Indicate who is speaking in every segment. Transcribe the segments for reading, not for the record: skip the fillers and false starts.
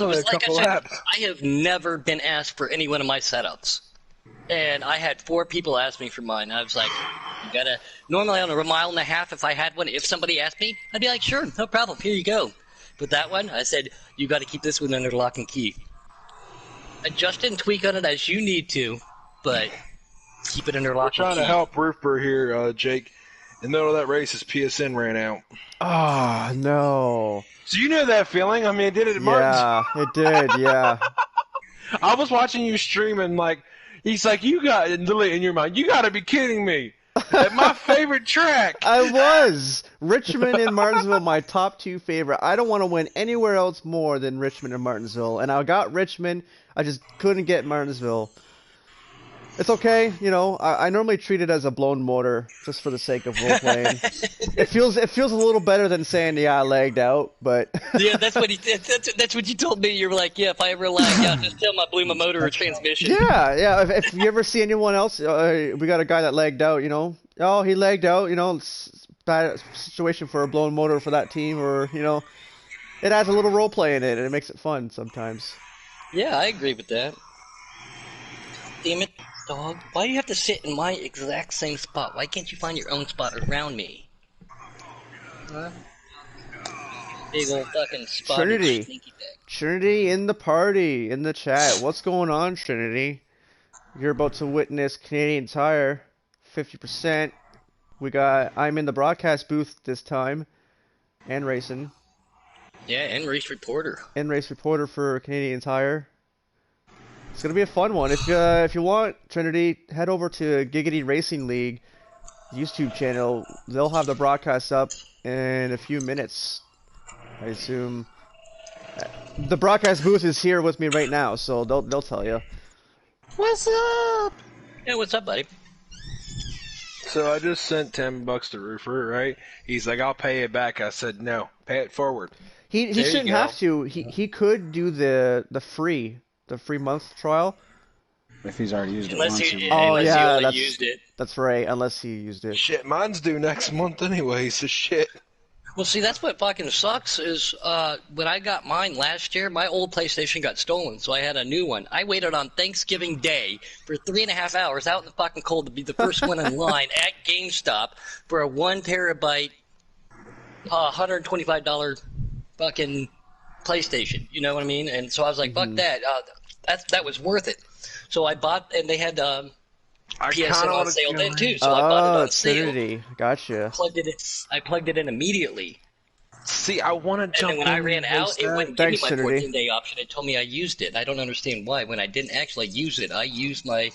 Speaker 1: Only a
Speaker 2: like I
Speaker 1: couple
Speaker 2: said,
Speaker 1: laps.
Speaker 2: I have never been asked for any one of my setups. And I had 4 people ask me for mine. I was like, you gotta, normally on a mile and a half, if I had one, if somebody asked me, I'd be like, sure, no problem, here you go. But that one, I said, you gotta keep this one under lock and key. Adjust and tweak on it as you need to, but keep it under lock and
Speaker 1: We're
Speaker 2: key.
Speaker 1: trying to help Roofer here, Jake. In the middle of that race, his PSN ran out.
Speaker 3: Oh, no.
Speaker 1: So you know that feeling. I mean, it did it at
Speaker 3: Yeah, it did, yeah.
Speaker 1: I was watching you stream and like, he's like, you got, literally in your mind, you got to be kidding me. At my favorite track.
Speaker 3: I was. Richmond and Martinsville, my top 2 favorite. I don't want to win anywhere else more than Richmond and Martinsville. And I got Richmond. I just couldn't get Martinsville. It's okay, you know. I normally treat it as a blown motor, just for the sake of role playing. It feels a little better than saying, yeah, I lagged out, but
Speaker 2: Yeah, that's what he did. That's what you told me. You were like, yeah, if I ever lag out, just tell him I blew my motor or transmission.
Speaker 3: yeah. If you ever see anyone else, we got a guy that lagged out, you know. Oh, he lagged out, you know. It's a bad situation for a blown motor for that team, or you know, it adds a little role play in it, and it makes it fun sometimes.
Speaker 2: Yeah, I agree with that. Damn it, dog. Why do you have to sit in my exact same spot? Why can't you find your own spot around me? Huh? Big old fucking spot.
Speaker 3: Trinity. Trinity in the party, in the chat. What's going on, Trinity? You're about to witness Canadian Tire, 50%. I'm in the broadcast booth this time, and racing.
Speaker 2: Yeah, and race reporter.
Speaker 3: And race reporter for Canadian Tire. It's gonna be a fun one. If you want, Trinity, head over to Giggity Racing League YouTube channel. They'll have the broadcast up in a few minutes, I assume. The broadcast booth is here with me right now, so they'll tell you.
Speaker 2: What's up? Yeah, what's up, buddy?
Speaker 1: So I just sent $10 to Roofer, right? He's like, I'll pay it back. I said, no, pay it forward.
Speaker 3: He shouldn't have to. He could do the free month trial.
Speaker 4: If he's already used it
Speaker 2: Unless
Speaker 4: once.
Speaker 2: he only used it.
Speaker 3: That's right, unless he used it.
Speaker 1: Shit, mine's due next month anyway, so shit.
Speaker 2: Well, see, that's what fucking sucks is when I got mine last year, my old PlayStation got stolen, so I had a new one. I waited on Thanksgiving Day for 3.5 hours out in the fucking cold to be the first one in line at GameStop for a 1 terabyte, $125 fucking PlayStation. You know what I mean? And so I was like, fuck that. That was worth it. So I bought, and they had PSN on sale then too, so I bought it on sale.
Speaker 3: Xfinity. Gotcha.
Speaker 2: I plugged it in immediately.
Speaker 1: See, I want to jump
Speaker 2: And then when I ran out, it wouldn't give me my
Speaker 3: Xfinity.
Speaker 2: 14-day option. It told me I used it. I don't understand why. When I didn't actually use it, I used my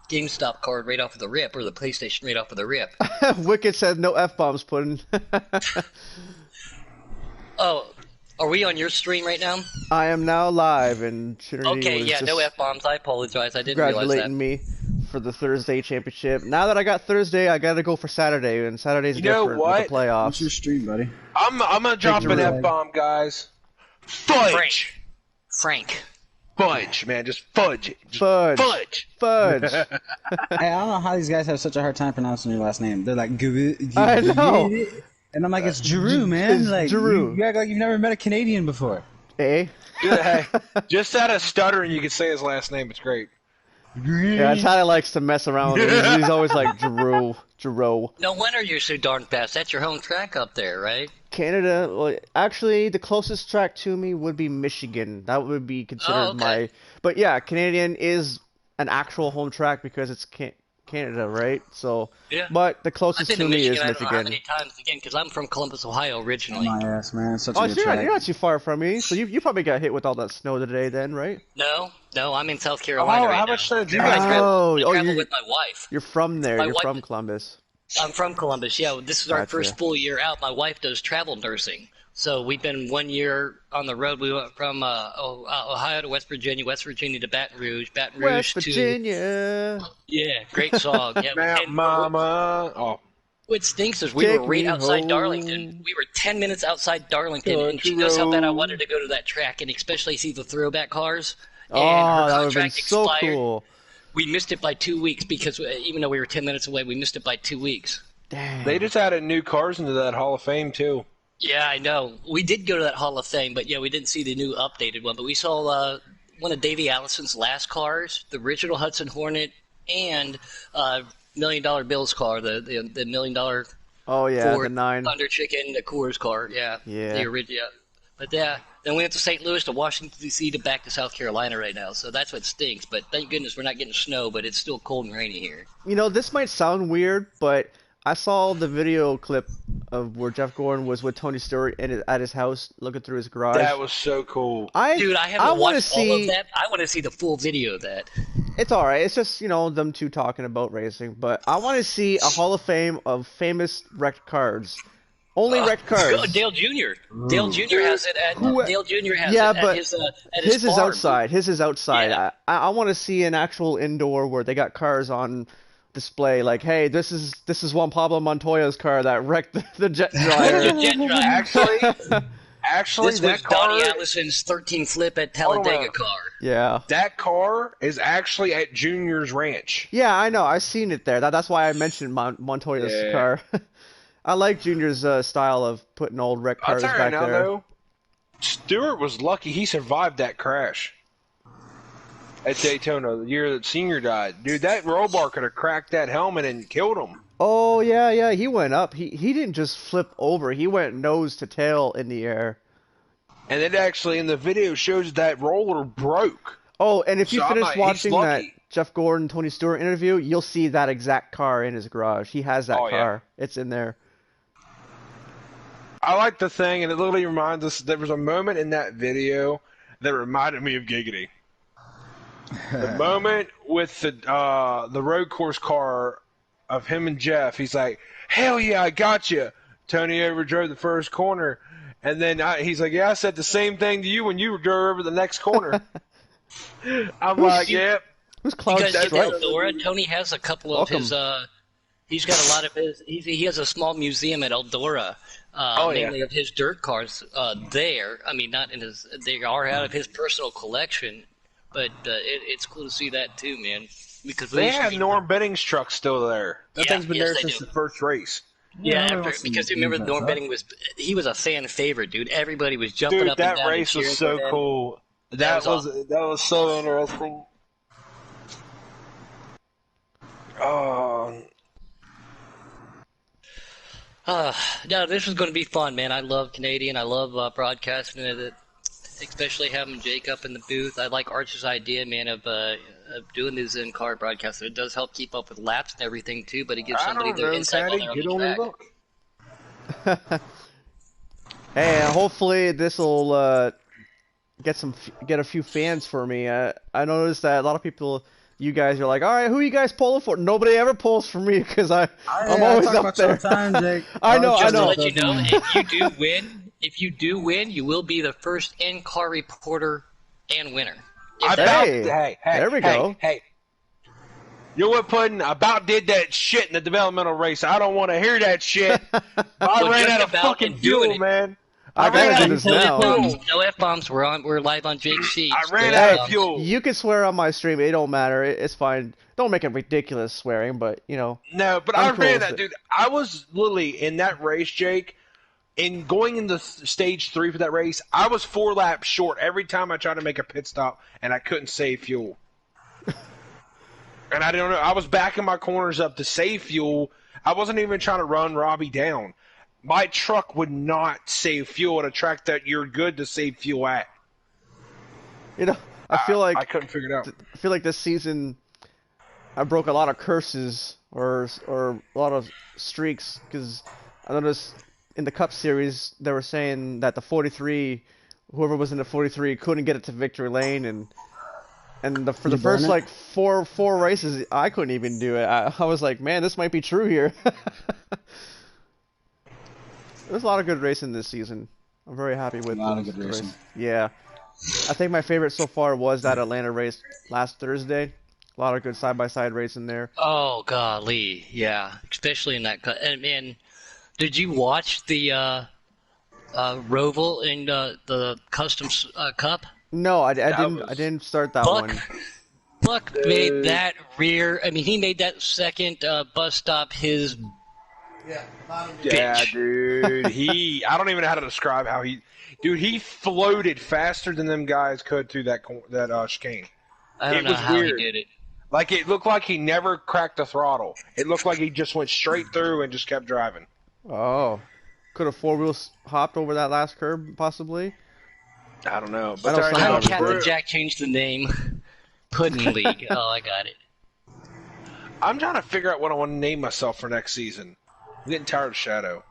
Speaker 2: GameStop card right off of the rip, or the PlayStation right off of the rip.
Speaker 3: Wicked said no F-bombs put in.
Speaker 2: Oh, are we on your stream right now?
Speaker 3: I am now live, and Trinity
Speaker 2: Okay,
Speaker 3: was
Speaker 2: yeah,
Speaker 3: just
Speaker 2: no F-bombs. I apologize. I didn't realize that.
Speaker 3: congratulating me for the Thursday championship. Now that I got Thursday, I gotta go for Saturday, and Saturday's
Speaker 1: You know
Speaker 3: different
Speaker 1: what?
Speaker 3: with the playoffs.
Speaker 4: What's your stream, buddy?
Speaker 1: I'm gonna drop an
Speaker 3: Jerome.
Speaker 1: F-bomb, guys. Fudge!
Speaker 2: Frank.
Speaker 1: Fudge, man, just fudge it. Just
Speaker 3: Fudge.
Speaker 1: Fudge!
Speaker 3: Fudge.
Speaker 4: Hey, I don't know how these guys have such a hard time pronouncing your last name. They're like,
Speaker 3: I know.
Speaker 4: And I'm like, it's Giroux, man.
Speaker 3: It's
Speaker 4: Like,
Speaker 3: Giroux.
Speaker 4: you act like you've never met a Canadian before.
Speaker 3: Eh?
Speaker 1: Hey, just out of stuttering, you can say his last name. It's great.
Speaker 3: Yeah, Tyler likes to mess around with it. He's always like, Giroux.
Speaker 2: No wonder you're so darn fast. That's your home track up there, right?
Speaker 3: Canada, well, actually, the closest track to me would be Michigan. That would be considered my... But yeah, Canadian is an actual home track because it's Canada, right? So,
Speaker 2: Yeah.
Speaker 3: but the
Speaker 2: I've
Speaker 3: closest
Speaker 2: been
Speaker 3: to
Speaker 2: to
Speaker 3: me is
Speaker 2: Michigan, I don't know how
Speaker 3: Michigan.
Speaker 2: many times again, because I'm from Columbus, Ohio originally.
Speaker 4: My ass, man. It's such a
Speaker 3: Oh,
Speaker 4: good
Speaker 3: so
Speaker 4: track.
Speaker 3: you're not too far from me. So you probably got hit with all that snow today then, right?
Speaker 2: No, I'm in South Carolina right
Speaker 1: how
Speaker 2: now.
Speaker 1: much snow did you
Speaker 2: I
Speaker 1: guys get?
Speaker 2: travel
Speaker 3: you're,
Speaker 2: with my wife.
Speaker 3: you're from there.
Speaker 2: My
Speaker 3: You're
Speaker 2: wife-
Speaker 3: from Columbus.
Speaker 2: I'm from Columbus, yeah. This is our
Speaker 3: Gotcha.
Speaker 2: first full year out. My wife does travel nursing. So we've been 1 year on the road. We went from Ohio to West Virginia to Baton Rouge,
Speaker 3: West Virginia.
Speaker 2: Yeah, great song. Yeah,
Speaker 1: Mount
Speaker 2: and
Speaker 1: Mama. Oh,
Speaker 2: what stinks is we
Speaker 3: Take
Speaker 2: were right
Speaker 3: me
Speaker 2: outside
Speaker 3: home.
Speaker 2: Darlington. We were 10 minutes outside Darlington, and she knows how bad I wanted to go to that track, and especially see the throwback cars.
Speaker 3: Oh,
Speaker 2: And her
Speaker 3: that would have been
Speaker 2: contract
Speaker 3: so
Speaker 2: expired.
Speaker 3: cool.
Speaker 2: We missed it by 2 weeks because even though we were 10 minutes away, we missed it by 2 weeks.
Speaker 3: Dang.
Speaker 1: they just added new cars into that Hall of Fame too.
Speaker 2: Yeah, I know. We did go to that Hall of Fame, but yeah, we didn't see the new updated one. But we saw one of Davey Allison's last cars, the original Hudson Hornet, and Million Dollar Bill's car, the Million Dollar
Speaker 3: Oh yeah, the
Speaker 2: Ford
Speaker 3: 9.
Speaker 2: Thunder Chicken, the Coors car. Yeah,
Speaker 3: Yeah.
Speaker 2: the original. But yeah, then we went to St. Louis to Washington D.C. to back to South Carolina right now. So that's what stinks. But thank goodness we're not getting snow, but it's still cold and rainy here.
Speaker 3: You know, this might sound weird, but I saw the video clip of where Jeff Gordon was with Tony Stewart at his house, looking through his garage.
Speaker 1: That was so cool.
Speaker 2: Dude, I haven't
Speaker 3: want to
Speaker 2: watched all of
Speaker 3: see.
Speaker 2: that. I want to see the full video of that.
Speaker 3: It's all right. It's just them two talking about racing, but I want to see a Hall of Fame of famous wrecked cars. Only wrecked cars.
Speaker 2: Dale Jr. Dale Jr. has it at Dale Jr. has
Speaker 3: Yeah,
Speaker 2: it at
Speaker 3: but
Speaker 2: his at
Speaker 3: his
Speaker 2: his
Speaker 3: is
Speaker 2: farm.
Speaker 3: outside. His is outside.
Speaker 2: Yeah.
Speaker 3: I want to see an actual indoor where they got cars on display. Like, hey, this is Juan Pablo Montoya's car that wrecked the jet dryer.
Speaker 2: The jet dryer.
Speaker 1: Actually,
Speaker 2: This was
Speaker 1: that car,
Speaker 2: Donnie Allison's 13 flip at Talladega car.
Speaker 3: Yeah.
Speaker 1: that car is actually at Junior's ranch.
Speaker 3: Yeah, I know. I've seen it there. That's why I mentioned Montoya's
Speaker 1: Yeah.
Speaker 3: car. I like Junior's style of putting old wrecked
Speaker 1: I'll
Speaker 3: cars
Speaker 1: tell you
Speaker 3: back
Speaker 1: right now,
Speaker 3: there.
Speaker 1: though, Stewart was lucky he survived that crash at Daytona the year that Senior died. Dude, that roll bar could have cracked that helmet and killed him.
Speaker 3: Oh yeah, he went up. He didn't just flip over. He went nose to tail in the air.
Speaker 1: And it actually, in the video, shows that roller broke.
Speaker 3: Oh, and if you
Speaker 1: So I'm
Speaker 3: finish
Speaker 1: like, he's
Speaker 3: watching that
Speaker 1: lucky.
Speaker 3: Jeff Gordon Tony Stewart interview, you'll see that exact car in his garage. He has that
Speaker 1: Oh, yeah.
Speaker 3: car. It's in there.
Speaker 1: I like the thing, and it literally reminds us, there was a moment in that video that reminded me of Giggity. The moment with the road course car of him and Jeff, he's like, hell yeah, I got you. Tony overdrove the first corner. And then he's like, yeah, I said the same thing to you when you drove over the next corner. I'm like, yep.
Speaker 3: Who's
Speaker 2: You
Speaker 3: Cloud
Speaker 2: guys get
Speaker 3: Stripe?
Speaker 2: Eldora? Tony has a couple of
Speaker 3: Welcome.
Speaker 2: his. He's got a lot of his. He has a small museum at Eldora,
Speaker 1: Oh, yeah.
Speaker 2: mainly of his dirt cars. There, I mean, not in his. They are out of his personal collection, but it's cool to see that too, man. Because we
Speaker 1: They
Speaker 2: used to
Speaker 1: have
Speaker 2: be-
Speaker 1: Norm Benning's truck still there. That
Speaker 2: Yeah,
Speaker 1: thing's been
Speaker 2: yes,
Speaker 1: there
Speaker 2: they
Speaker 1: since
Speaker 2: do.
Speaker 1: the first race.
Speaker 2: Yeah,
Speaker 4: I've seen
Speaker 2: because you remember
Speaker 4: that
Speaker 2: Norm
Speaker 4: truck.
Speaker 2: Benning he was a fan favorite, dude. Everybody was jumping
Speaker 1: Dude,
Speaker 2: up and
Speaker 1: that
Speaker 2: down. and
Speaker 1: race was
Speaker 2: cheering
Speaker 1: so
Speaker 2: for him.
Speaker 1: cool.
Speaker 2: That
Speaker 1: That
Speaker 2: was
Speaker 1: was so interesting. Oh,
Speaker 2: No, this is going to be fun, man. I love Canadian. I love broadcasting it, especially having Jake up in the booth. I like Arch's idea, man, of doing these in-car broadcasts. It does help keep up with laps and everything, too, but it gives
Speaker 1: I
Speaker 2: somebody
Speaker 1: don't
Speaker 2: their
Speaker 1: know,
Speaker 2: insight while
Speaker 1: Patty.
Speaker 2: they're on
Speaker 1: Get
Speaker 2: the
Speaker 1: on and
Speaker 2: track.
Speaker 1: look.
Speaker 3: Hey, hopefully this will get a few fans for me. I noticed that a lot of people, you guys are like, all right, who are you guys pulling for? Nobody ever pulls for me because I'm always
Speaker 4: talk
Speaker 3: up
Speaker 4: about you all
Speaker 3: there.
Speaker 4: the time, Jake.
Speaker 3: I know,
Speaker 2: Just to
Speaker 3: know.
Speaker 2: let you know, if you do win, you will be the first in-car reporter and winner. If that-
Speaker 3: Hey, there we go.
Speaker 1: Hey, you know what, Puddin'? I about did that shit in the developmental race. I don't want to hear that shit. I
Speaker 2: Well,
Speaker 1: ran
Speaker 2: just
Speaker 1: out of
Speaker 2: about
Speaker 1: fucking
Speaker 2: and doing
Speaker 1: fuel,
Speaker 2: it.
Speaker 1: man.
Speaker 3: I
Speaker 1: ran
Speaker 3: gotta
Speaker 1: out
Speaker 3: do
Speaker 1: of
Speaker 3: this now.
Speaker 1: fuel.
Speaker 2: No F-bombs. We're live on Jake's sheets.
Speaker 1: I ran
Speaker 2: No
Speaker 1: out of
Speaker 2: F-bombs.
Speaker 1: fuel.
Speaker 3: You can swear on my stream. It don't matter. It's fine. Don't make it ridiculous swearing, but
Speaker 1: No, but
Speaker 3: I'm
Speaker 1: I
Speaker 3: cool
Speaker 1: ran
Speaker 3: with
Speaker 1: that,
Speaker 3: it.
Speaker 1: dude. I was literally in that race, Jake. In going into stage 3 for that race, I was 4 laps short every time I tried to make a pit stop, and I couldn't save fuel. And I don't know. I was backing my corners up to save fuel. I wasn't even trying to run Robbie down. My truck would not save fuel at a track that you're good to save fuel at.
Speaker 3: I feel like
Speaker 1: I couldn't figure it out.
Speaker 3: I feel like this season I broke a lot of curses or a lot of streaks because I noticed in the Cup Series they were saying that the 43, whoever was in the 43 couldn't get it to victory lane for the
Speaker 4: You
Speaker 3: first
Speaker 4: burn it?
Speaker 3: like four races I couldn't even do it. I was like, man, this might be true here. There's a lot of good racing this season. I'm very happy with
Speaker 4: A lot of
Speaker 3: the
Speaker 4: good racing.
Speaker 3: race. Yeah. I think my favorite so far was that Atlanta race last Thursday. A lot of good side-by-side racing there.
Speaker 2: Oh golly, yeah, especially in that. And did you watch the Roval in the Customs Cup?
Speaker 3: No, I
Speaker 1: was-
Speaker 3: didn't start that
Speaker 2: Buck,
Speaker 3: one.
Speaker 2: Buck made that rear. I mean, he made that second bus stop his
Speaker 1: Yeah,
Speaker 2: Bitch.
Speaker 1: dude. I don't even know how to describe how he floated faster than them guys could through that chicane.
Speaker 2: I don't
Speaker 1: It
Speaker 2: know
Speaker 1: was
Speaker 2: how he
Speaker 1: weird.
Speaker 2: did it.
Speaker 1: Like, it looked like he never cracked the throttle. It looked like he just went straight through and just kept driving.
Speaker 3: Oh. Could have four wheels hopped over that last curb, possibly?
Speaker 1: I don't know.
Speaker 3: I
Speaker 1: But
Speaker 3: know
Speaker 1: there
Speaker 3: some
Speaker 1: you
Speaker 2: I'm
Speaker 1: go.
Speaker 3: drivers
Speaker 2: Captain
Speaker 3: did.
Speaker 2: Jack changed the name. Puddin' League. Oh, I got it.
Speaker 1: I'm trying to figure out what I want to name myself for next season. I'm getting tired of Shadow.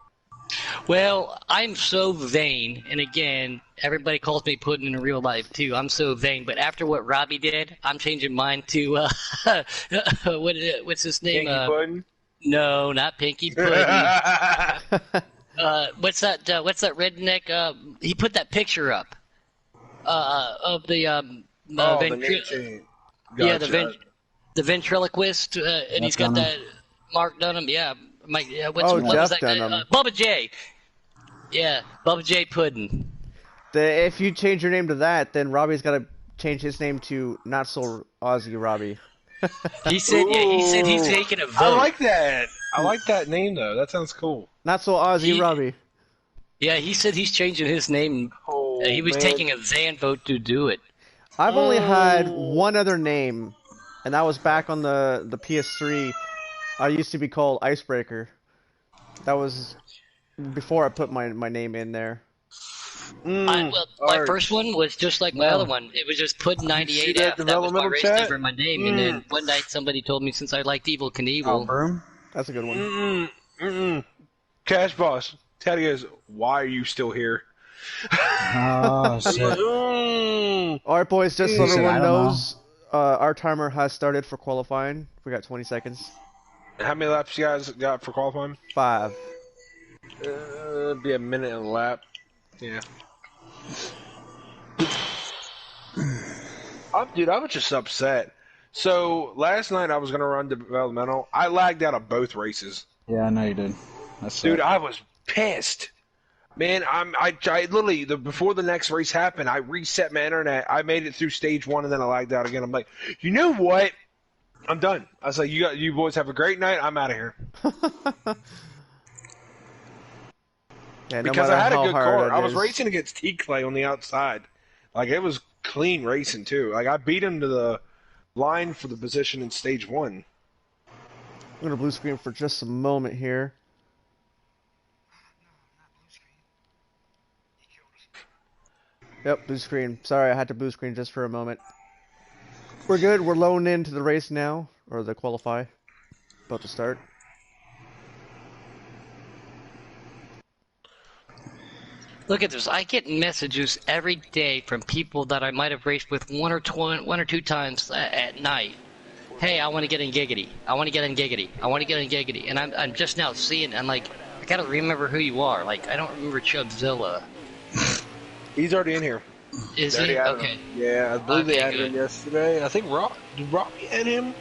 Speaker 2: Well, I'm so vain, and again, everybody calls me Puddin' in real life too. I'm so vain, but after what Robbie did, I'm changing mine to what's his name?
Speaker 1: Pinky Puddin'?
Speaker 2: No, not Pinky Puddin'. What's that redneck? He put that picture up of the
Speaker 1: the name change.
Speaker 2: yeah,
Speaker 1: Gotcha.
Speaker 2: the ventriloquist, and he's got
Speaker 4: Dunham.
Speaker 2: that Mark Dunham. Yeah, what
Speaker 3: Oh,
Speaker 2: was
Speaker 3: Jeff
Speaker 2: that guy?
Speaker 3: Dunham.
Speaker 2: Bubba J. Yeah, Bubba J. Puddin'.
Speaker 3: If you change your name to that, then Robbie's got to change his name to Not So Aussie Robbie.
Speaker 2: He said he's
Speaker 1: Ooh.
Speaker 2: taking a vote.
Speaker 1: I like that. I like that name, though. That sounds cool.
Speaker 3: Not So Aussie Robbie.
Speaker 2: Yeah, he said he's changing his name.
Speaker 1: Oh,
Speaker 2: He was
Speaker 1: man.
Speaker 2: taking a Zan vote to do it.
Speaker 3: I've only had one other name, and that was back on the PS3. I used to be called Icebreaker. That was before I put my name in there.
Speaker 2: My
Speaker 1: Arch.
Speaker 2: first one was just like my
Speaker 3: No.
Speaker 2: other one. It was just put
Speaker 1: see that
Speaker 2: 98F. That was my
Speaker 1: developmental
Speaker 2: race
Speaker 1: chat?
Speaker 2: number, my name. And then one night somebody told me since I liked Evil
Speaker 4: Oh,
Speaker 2: Knievel.
Speaker 4: Broom?
Speaker 3: That's a good one.
Speaker 1: Cash Boss. Teddy goes, why are you still here?
Speaker 4: Oh, shit.
Speaker 3: All right, boys. Just so
Speaker 4: He said,
Speaker 3: everyone
Speaker 4: "I don't know."
Speaker 3: knows, our timer has started for qualifying. We got 20 seconds.
Speaker 1: How many laps you guys got for qualifying?
Speaker 3: 5.
Speaker 1: Be a minute and a lap. Yeah. Dude, I was just upset. So last night I was gonna run developmental. I lagged out of both races.
Speaker 4: Yeah, I know you did. That's
Speaker 1: Dude, I was pissed. Man, I literally before the next race happened, I reset my internet. I made it through stage 1 and then I lagged out again. I'm like, you know what? I'm done. I was like, you boys have a great night. I'm out of here.
Speaker 3: Yeah, no
Speaker 1: Because
Speaker 3: matter
Speaker 1: I had a
Speaker 3: how
Speaker 1: good
Speaker 3: hard
Speaker 1: car.
Speaker 3: it
Speaker 1: I was
Speaker 3: is.
Speaker 1: racing against T Clay on the outside. Like, it was clean racing too. Like, I beat him to the line for the position in stage 1.
Speaker 3: I'm gonna blue screen for just a moment here. Yep, blue screen. Sorry, I had to blue screen just for a moment. We're good. We're loaned into the race now, or the qualify. About to start.
Speaker 2: Look at this. I get messages every day from people that I might have raced with one or two times at night. Hey, I want to get in Giggity. I want to get in Giggity. I want to get in Giggity. And I'm just now seeing, I'm like, I gotta remember who you are. Like, I don't remember Chubzilla.
Speaker 1: He's already in here.
Speaker 2: Is
Speaker 1: They already
Speaker 2: he?
Speaker 1: added
Speaker 2: Okay.
Speaker 1: him. Yeah, I believe they
Speaker 2: Okay,
Speaker 1: added him
Speaker 2: good.
Speaker 1: yesterday. I think did Robbie add him?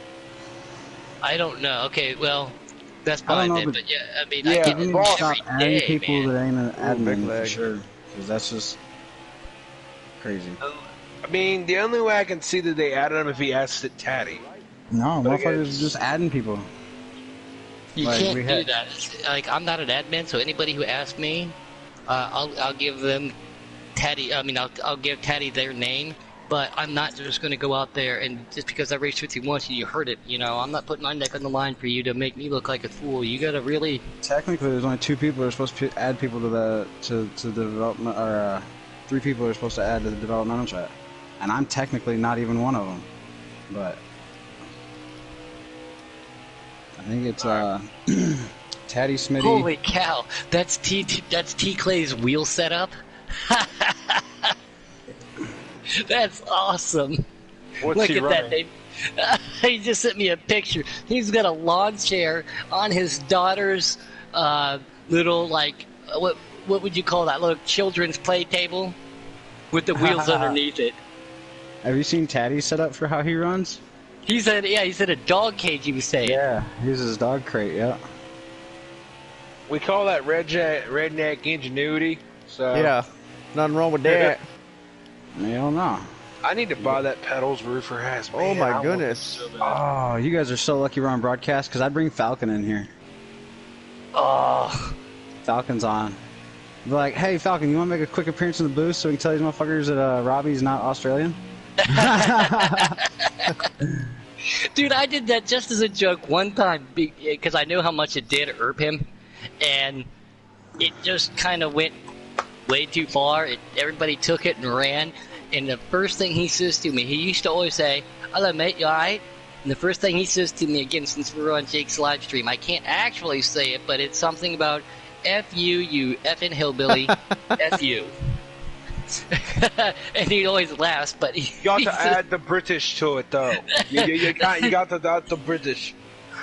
Speaker 2: I don't know. Okay, well, that's
Speaker 4: I
Speaker 2: probably
Speaker 4: don't know,
Speaker 2: it.
Speaker 4: but-
Speaker 2: But yeah, I mean,
Speaker 1: Yeah,
Speaker 2: I
Speaker 4: You
Speaker 2: get
Speaker 4: need
Speaker 2: it
Speaker 4: to
Speaker 1: boss.
Speaker 4: stop
Speaker 2: every
Speaker 4: adding
Speaker 2: day,
Speaker 4: people
Speaker 2: man.
Speaker 4: that ain't an
Speaker 3: big
Speaker 4: admin for
Speaker 3: leg.
Speaker 4: sure. Because that's just crazy.
Speaker 1: I mean, the only way I can see that they added him if he asked it Tatty.
Speaker 4: No,
Speaker 1: But again,
Speaker 4: motherfuckers just adding people.
Speaker 2: You
Speaker 4: Like,
Speaker 2: can't
Speaker 4: we
Speaker 2: do
Speaker 4: had-
Speaker 2: that. Like, I'm not an admin, so anybody who asks me, I'll give them Taddy. I mean, I'll give Taddy their name, but I'm not just going to go out there and just because I raced with you once and you heard it, you know, I'm not putting my neck on the line for you to make me look like a fool. You got to really.
Speaker 4: Technically, there's only 2 people that are supposed to add people to the development, or 3 people are supposed to add to the developmental chat, and I'm technically not even one of them. But I think it's Taddy Smitty.
Speaker 2: Holy cow! That's T Clay's wheel setup. That's awesome.
Speaker 1: What's
Speaker 2: Look
Speaker 1: he
Speaker 2: at
Speaker 1: running?
Speaker 2: that. He just sent me a picture. He's got a lawn chair on his daughter's little, like, what would you call that? Little children's play table with the wheels underneath it.
Speaker 4: Have you seen Taddy's setup for how he runs?
Speaker 2: He's in a dog cage. He was saying.
Speaker 4: Yeah, he uses his dog crate. Yeah.
Speaker 1: We call that redneck ingenuity. So
Speaker 3: Yeah, nothing wrong with that.
Speaker 4: Hell no.
Speaker 1: I need to buy that pedals roofer has.
Speaker 3: Oh
Speaker 1: Man, I
Speaker 3: my
Speaker 1: want
Speaker 3: goodness.
Speaker 1: it so bad.
Speaker 4: Oh, you guys are so lucky we're on broadcast because I'd bring Falcon in here.
Speaker 2: Oh,
Speaker 4: Falcon's on. Be like, hey Falcon, you want to make a quick appearance in the booth so we can tell these motherfuckers that Robbie's not Australian?
Speaker 2: dude, I did that just as a joke one time because I knew how much it did irk him, and it just kind of went way too far. Everybody took it and ran. And the first thing he says to me, he used to always say, "Hello, mate, you alright?" And the first thing he says to me, again, since we're on Jake's live stream, I can't actually say it, but it's something about F you, you effing hillbilly, F you. And he always laughs, but
Speaker 1: You got to add the British to it, though. You got to add the British.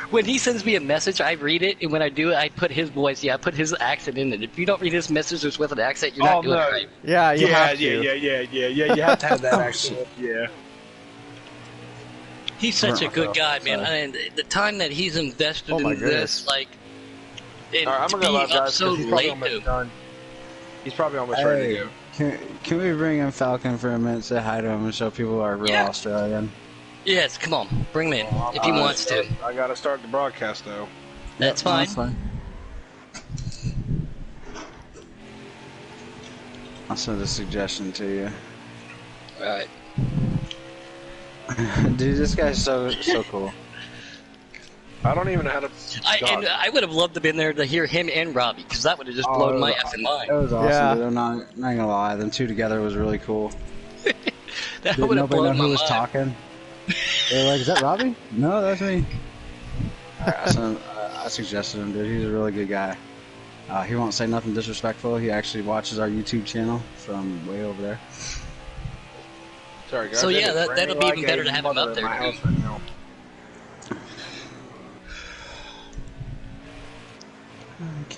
Speaker 2: when he sends me a message, I read it, and when I do it, I put his voice, I put his accent in it. If you don't read his messages with an accent, you're not doing it right.
Speaker 3: Yeah, you have to.
Speaker 1: Yeah. You have to have that accent. Yeah.
Speaker 2: He's such a good guy, man. And the time that he's invested in this, like, and
Speaker 1: All right, I'm
Speaker 2: to
Speaker 1: gonna go
Speaker 2: be
Speaker 1: live,
Speaker 2: up
Speaker 1: guys,
Speaker 2: so
Speaker 1: 'cause he's probably
Speaker 2: late,
Speaker 1: almost
Speaker 2: dude.
Speaker 1: done. He's probably almost ready to go.
Speaker 4: Can we bring in Falcon for a minute, say hi to him, and show people are real Australian?
Speaker 2: Yes, come on, bring him in if he wants to.
Speaker 1: I gotta start the broadcast, though.
Speaker 2: That's fine.
Speaker 4: That's fine. I'll send a suggestion to you.
Speaker 2: All right.
Speaker 4: Dude, this guy's so cool.
Speaker 1: I don't even know how to.
Speaker 2: I would have loved to have been there to hear him and Robbie, because that would have just blown my effing
Speaker 4: It
Speaker 2: mind.
Speaker 4: was awesome,
Speaker 3: Yeah.
Speaker 4: dude. I'm not gonna lie. Them two together was really cool.
Speaker 2: That
Speaker 4: Did
Speaker 2: would have
Speaker 4: nobody know
Speaker 2: blown my
Speaker 4: who was
Speaker 2: mind.
Speaker 4: talking? They were like, is that Robbie? No, that's me. I suggested him, dude. He's a really good guy. He won't say nothing disrespectful. He actually watches our YouTube channel from way over there.
Speaker 1: Sorry, guys.
Speaker 2: So, yeah,
Speaker 1: It is
Speaker 2: that'll be
Speaker 1: raining
Speaker 2: even better
Speaker 1: like
Speaker 2: to
Speaker 1: a
Speaker 2: have him
Speaker 1: mother
Speaker 2: up
Speaker 1: in
Speaker 2: there,
Speaker 1: my
Speaker 2: dude.
Speaker 1: house right now.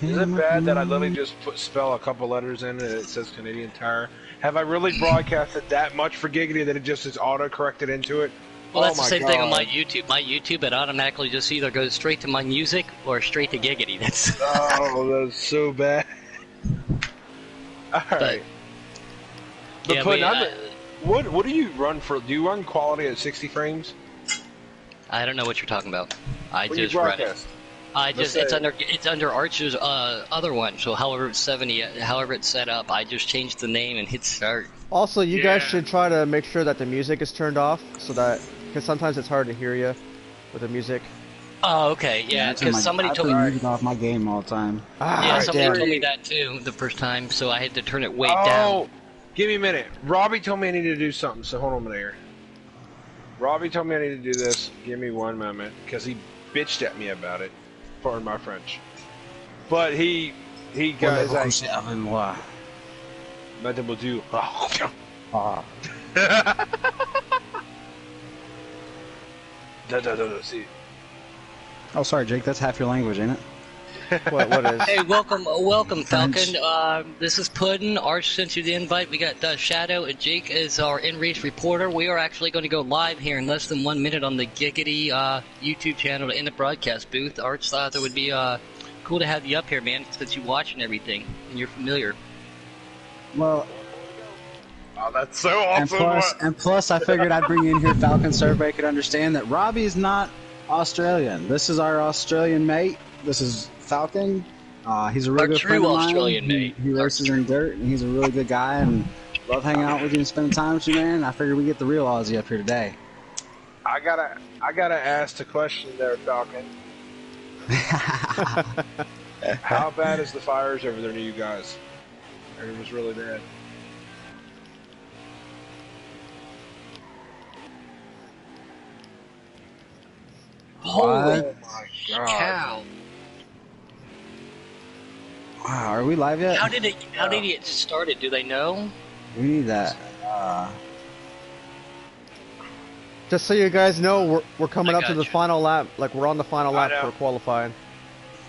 Speaker 1: Is it bad that I literally just spell a couple letters in and it says Canadian Tire? Have I really broadcasted that much for Giggity that it just is auto-corrected into it?
Speaker 2: Well, that's
Speaker 1: Oh
Speaker 2: the
Speaker 1: my
Speaker 2: same thing on
Speaker 1: God.
Speaker 2: my YouTube. My YouTube, it automatically just either goes straight to my music or straight to Giggity. That's
Speaker 1: Oh, that's so bad. Alright. But
Speaker 2: yeah,
Speaker 1: Puddin', what do you run for? Do you run quality at 60 frames?
Speaker 2: I don't know what you're talking about. I
Speaker 1: When you
Speaker 2: just run it.
Speaker 1: broadcast?
Speaker 2: It's under Archer's other one. So however it's 70, however it's set up, I just changed the name and hit start.
Speaker 3: Also, you guys should try to make sure that the music is turned off, so that because sometimes it's hard to hear you with the music.
Speaker 2: Oh, okay, yeah. Because somebody told me.
Speaker 4: I turn off my game all the time.
Speaker 2: Yeah, somebody
Speaker 3: damn.
Speaker 2: told me that too the first time, so I had to turn it way
Speaker 1: Oh,
Speaker 2: down.
Speaker 1: give me a minute. Robbie told me I needed to do something, so hold on a minute here. Robbie told me I need to do this. Give me one moment, because he bitched at me about it. Pardon my French. But he guys,
Speaker 4: Moi.
Speaker 1: Mademoiselle.
Speaker 4: Ah.
Speaker 1: See.
Speaker 4: Oh, sorry, Jake. That's half your language, ain't it?
Speaker 3: What is?
Speaker 2: Hey, welcome, Falcon. This is Puddin'. Arch sent you the invite. We got Shadow and Jake as our in-race reporter. We are actually going to go live here in less than 1 minute on the Giggity YouTube channel in the broadcast booth. Arch thought it would be cool to have you up here, man, since you watch and everything, and you're familiar.
Speaker 4: Well,
Speaker 1: Oh, that's so awesome.
Speaker 4: and plus, I figured I'd bring you in here, Falcon, so everybody could understand that Robbie's not Australian. This is our Australian mate. This is Falcon. He's a really
Speaker 2: Our
Speaker 4: good
Speaker 2: true
Speaker 4: friend of mine.
Speaker 2: Australian mate.
Speaker 4: He races in dirt, and he's a really good guy, and love hanging out with you and spending time with you, man. I figured we get the real Aussie up here today.
Speaker 1: I gotta ask the question there, Falcon. How bad is the fires over there to you guys? It was really bad.
Speaker 2: Holy
Speaker 1: Oh my God.
Speaker 2: cow!
Speaker 4: Wow, are we live yet?
Speaker 2: How did it get started? Do they know?
Speaker 4: We need that.
Speaker 3: Just so you guys know, we're coming
Speaker 2: I
Speaker 3: up to the
Speaker 2: gotcha.
Speaker 3: final lap. Like we're on the final
Speaker 1: I
Speaker 3: lap
Speaker 1: know.
Speaker 3: for qualifying.